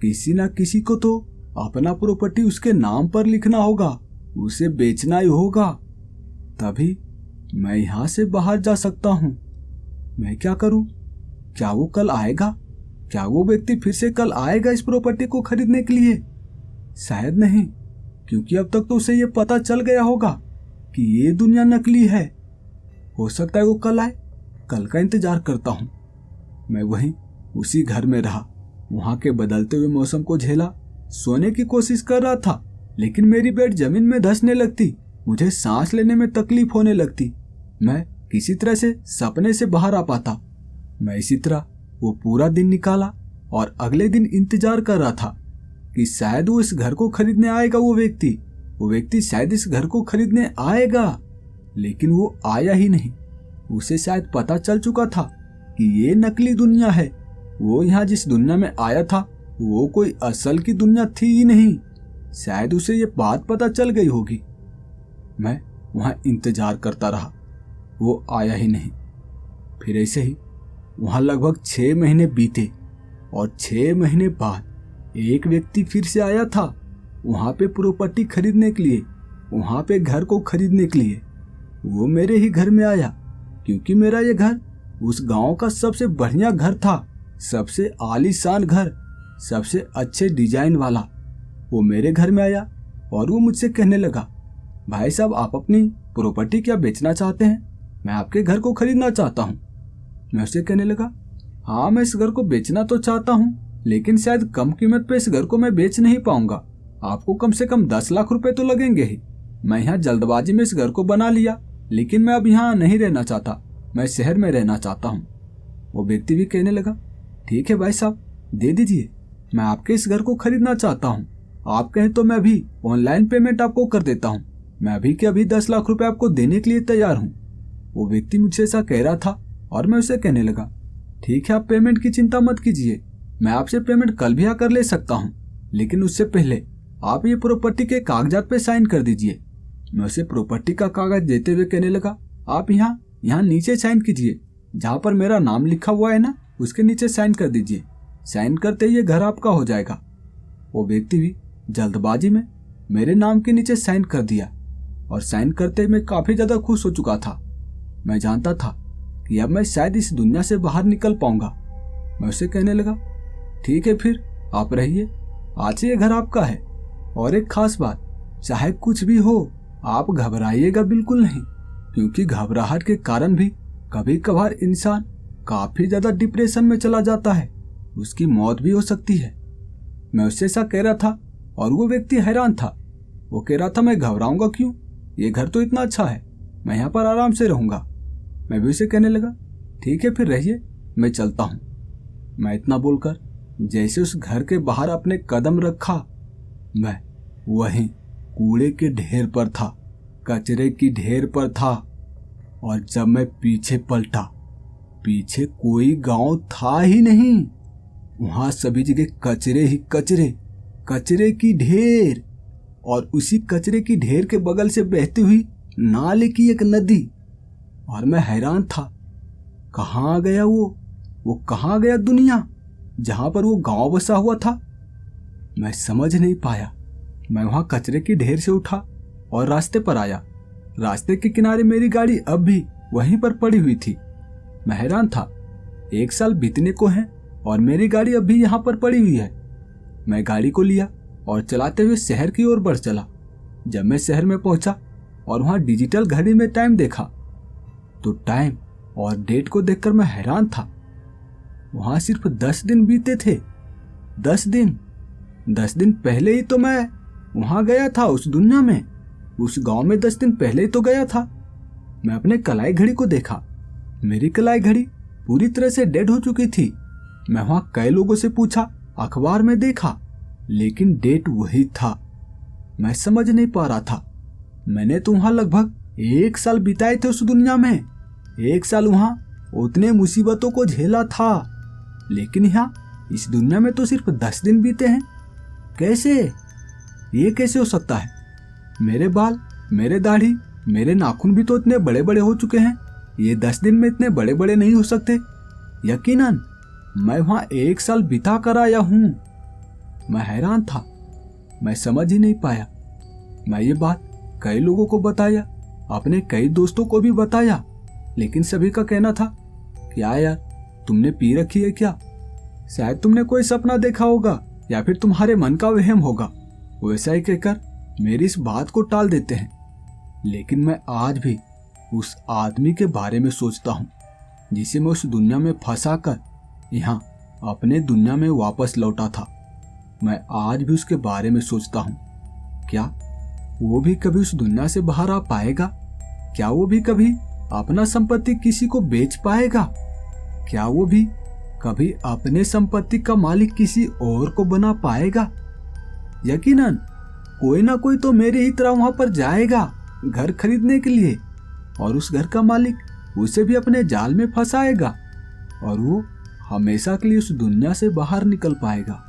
किसी ना किसी को तो अपना प्रॉपर्टी उसके नाम पर लिखना होगा, उसे बेचना ही होगा, तभी मैं यहां से बाहर जा सकता हूं। मैं क्या करूं? क्या वो कल आएगा? क्या वो व्यक्ति फिर से कल आएगा इस प्रॉपर्टी को खरीदने के लिए? शायद नहीं, क्योंकि अब तक तो उसे ये पता चल गया होगा कि ये दुनिया नकली है। हो सकता है वो कल आए, कल का इंतजार करता हूं। मैं वहीं उसी घर में रहा, वहां के बदलते हुए मौसम को झेला, सोने की कोशिश कर रहा था, लेकिन मेरी बेड जमीन में धंसने लगती, मुझे सांस लेने में तकलीफ होने लगती। मैं किसी तरह से सपने से बाहर आ पाता। मैं इसी तरह वो पूरा दिन निकाला और अगले दिन इंतजार कर रहा था कि शायद वो इस घर को खरीदने आएगा। वो व्यक्ति शायद इस घर को खरीदने आएगा, लेकिन वो आया ही नहीं। उसे शायद पता चल चुका था कि ये नकली दुनिया है। वो यहाँ जिस दुनिया में आया था वो कोई असल की दुनिया थी ही नहीं। शायद उसे ये बात पता चल गई होगी। मैं वहां इंतजार करता रहा, वो आया ही नहीं। फिर ऐसे ही वहां लगभग 6 महीने बीते और 6 महीने बाद एक व्यक्ति फिर से आया था वहां पे प्रॉपर्टी खरीदने के लिए, वहां पे घर को खरीदने के लिए। वो मेरे ही घर में आया, क्योंकि मेरा ये घर उस गांव का सबसे बढ़िया घर था, सबसे आलीशान घर, सबसे अच्छे डिजाइन वाला। वो मेरे घर में आया और वो मुझसे कहने लगा, भाई साहब आप अपनी प्रॉपर्टी क्या बेचना चाहते हैं? मैं आपके घर को खरीदना चाहता हूँ। मैं उससे कहने लगा, हाँ मैं इस घर को बेचना तो चाहता हूँ, लेकिन शायद कम कीमत पे इस घर को मैं बेच नहीं पाऊंगा। आपको कम से कम 10 लाख रुपए तो लगेंगे ही। मैं यहाँ जल्दबाजी में इस घर को बना लिया, लेकिन मैं अब यहाँ नहीं रहना चाहता, मैं शहर में रहना चाहता हूँ। वो व्यक्ति भी कहने लगा, ठीक है भाई साहब दे दीजिए, मैं आपके इस घर को खरीदना चाहता हूँ। आप कहें तो मैं अभी ऑनलाइन पेमेंट आपको कर देता हूँ। मैं अभी के अभी 10 लाख रुपए आपको देने के लिए तैयार हूँ। वो व्यक्ति मुझसे ऐसा कह रहा था और मैं उसे कहने लगा, ठीक है आप पेमेंट की चिंता मत कीजिए, मैं आपसे पेमेंट कल भी आकर ले सकता हूँ, लेकिन उससे पहले आप ये प्रॉपर्टी के कागजात पे साइन कर दीजिए। मैं उसे प्रॉपर्टी का कागज देते हुए कहने लगा, आप यहाँ नीचे साइन कीजिए, जहाँ पर मेरा नाम लिखा हुआ है ना, उसके नीचे साइन कर दीजिए। साइन करते ही ये घर आपका हो जाएगा। वो व्यक्ति भी जल्दबाजी में मेरे नाम के नीचे साइन कर दिया और साइन करते ही मैं काफी ज्यादा खुश हो चुका था। मैं जानता था कि अब मैं शायद इस दुनिया से बाहर निकल पाऊंगा। मैं उसे कहने लगा, ठीक है फिर आप रहिए, आज से ये घर आपका है। और एक खास बात, चाहे कुछ भी हो आप घबराइएगा बिल्कुल नहीं, क्योंकि घबराहट के कारण भी कभी कभार इंसान काफी ज्यादा डिप्रेशन में चला जाता है, उसकी मौत भी हो सकती है। मैं उससे ऐसा कह रहा था और वो व्यक्ति हैरान था। वो कह रहा था, मैं घबराऊंगा क्यों, ये घर तो इतना अच्छा है, मैं यहाँ पर आराम से रहूंगा। मैं भी उसे कहने लगा, ठीक है फिर रहिए, मैं चलता हूँ। मैं इतना बोलकर जैसे उस घर के बाहर अपने कदम रखा, मैं वहीं कूड़े के ढेर पर था, कचरे की ढेर पर था। और जब मैं पीछे पलटा, पीछे कोई गांव था ही नहीं, वहां सभी जगह कचरे ही कचरे, कचरे की ढेर। और उसी कचरे की ढेर के बगल से बहती हुई नाले की एक नदी। और मैं हैरान था, कहाँ गया वो कहाँ गया दुनिया जहां पर वो गांव बसा हुआ था। मैं समझ नहीं पाया। मैं वहां कचरे की ढेर से उठा और रास्ते पर आया। रास्ते के किनारे मेरी गाड़ी अब भी वहीं पर पड़ी हुई थी। मैं हैरान था, 1 साल बीतने को है और मेरी गाड़ी अब भी यहाँ पर पड़ी हुई है। मैं गाड़ी को लिया और चलाते हुए शहर की ओर बढ़ चला। जब मैं शहर में पहुंचा और वहां डिजिटल घड़ी में टाइम देखा, तो टाइम और डेट को देखकर मैं हैरान था। वहां सिर्फ 10 दिन बीते थे। 10 दिन पहले ही तो मैं वहां गया था, उस दुनिया में, उस गांव में 10 दिन पहले ही तो गया था। मैं अपने कलाई घड़ी को देखा, मेरी कलाई घड़ी पूरी तरह से डेड हो चुकी थी। मैं वहां कई लोगों से पूछा, अखबार में देखा, लेकिन डेट वही था। मैं समझ नहीं पा रहा था। मैंने तो वहां लगभग 1 साल बिताए थे उस दुनिया में। 1 साल वहां उतने मुसीबतों को झेला था, लेकिन यहाँ इस दुनिया में तो सिर्फ 10 दिन बीते हैं। कैसे? ये कैसे हो सकता है? मेरे बाल, मेरे दाढ़ी, मेरे नाखून भी तो इतने बड़े बड़े हो चुके हैं, ये 10 दिन में इतने बड़े बड़े नहीं हो सकते। यकीनन मैं वहां 1 साल बिता कर आया हूं। मैं हैरान था। मैं समझ ही नहीं पाया। मैं ये बात कई लोगों को बताया, अपने कई दोस्तों को भी बताया, लेकिन सभी का कहना था, क्या यार तुमने पी रखी है क्या? शायद तुमने कोई सपना देखा होगा या फिर तुम्हारे मन का वहम होगा। वैसा ही कहकर मेरी इस बात को टाल देते हैं। लेकिन मैं आज भी उस आदमी के बारे में सोचता हूँ जिसे मैं उस दुनिया में फंसा कर यहाँ अपने दुनिया में वापस लौटा था। मैं आज भी उसके बारे में सोचता हूँ, क्या वो भी कभी उस दुनिया से बाहर आ पाएगा? क्या वो भी कभी अपना संपत्ति किसी को बेच पाएगा? क्या वो भी कभी अपने संपत्ति का मालिक किसी और को बना पाएगा? यकीनन कोई ना कोई तो मेरी ही तरह वहां पर जाएगा घर खरीदने के लिए, और उस घर का मालिक उसे भी अपने जाल में फंसाएगा और वो हमेशा के लिए उस दुनिया से बाहर निकल पाएगा।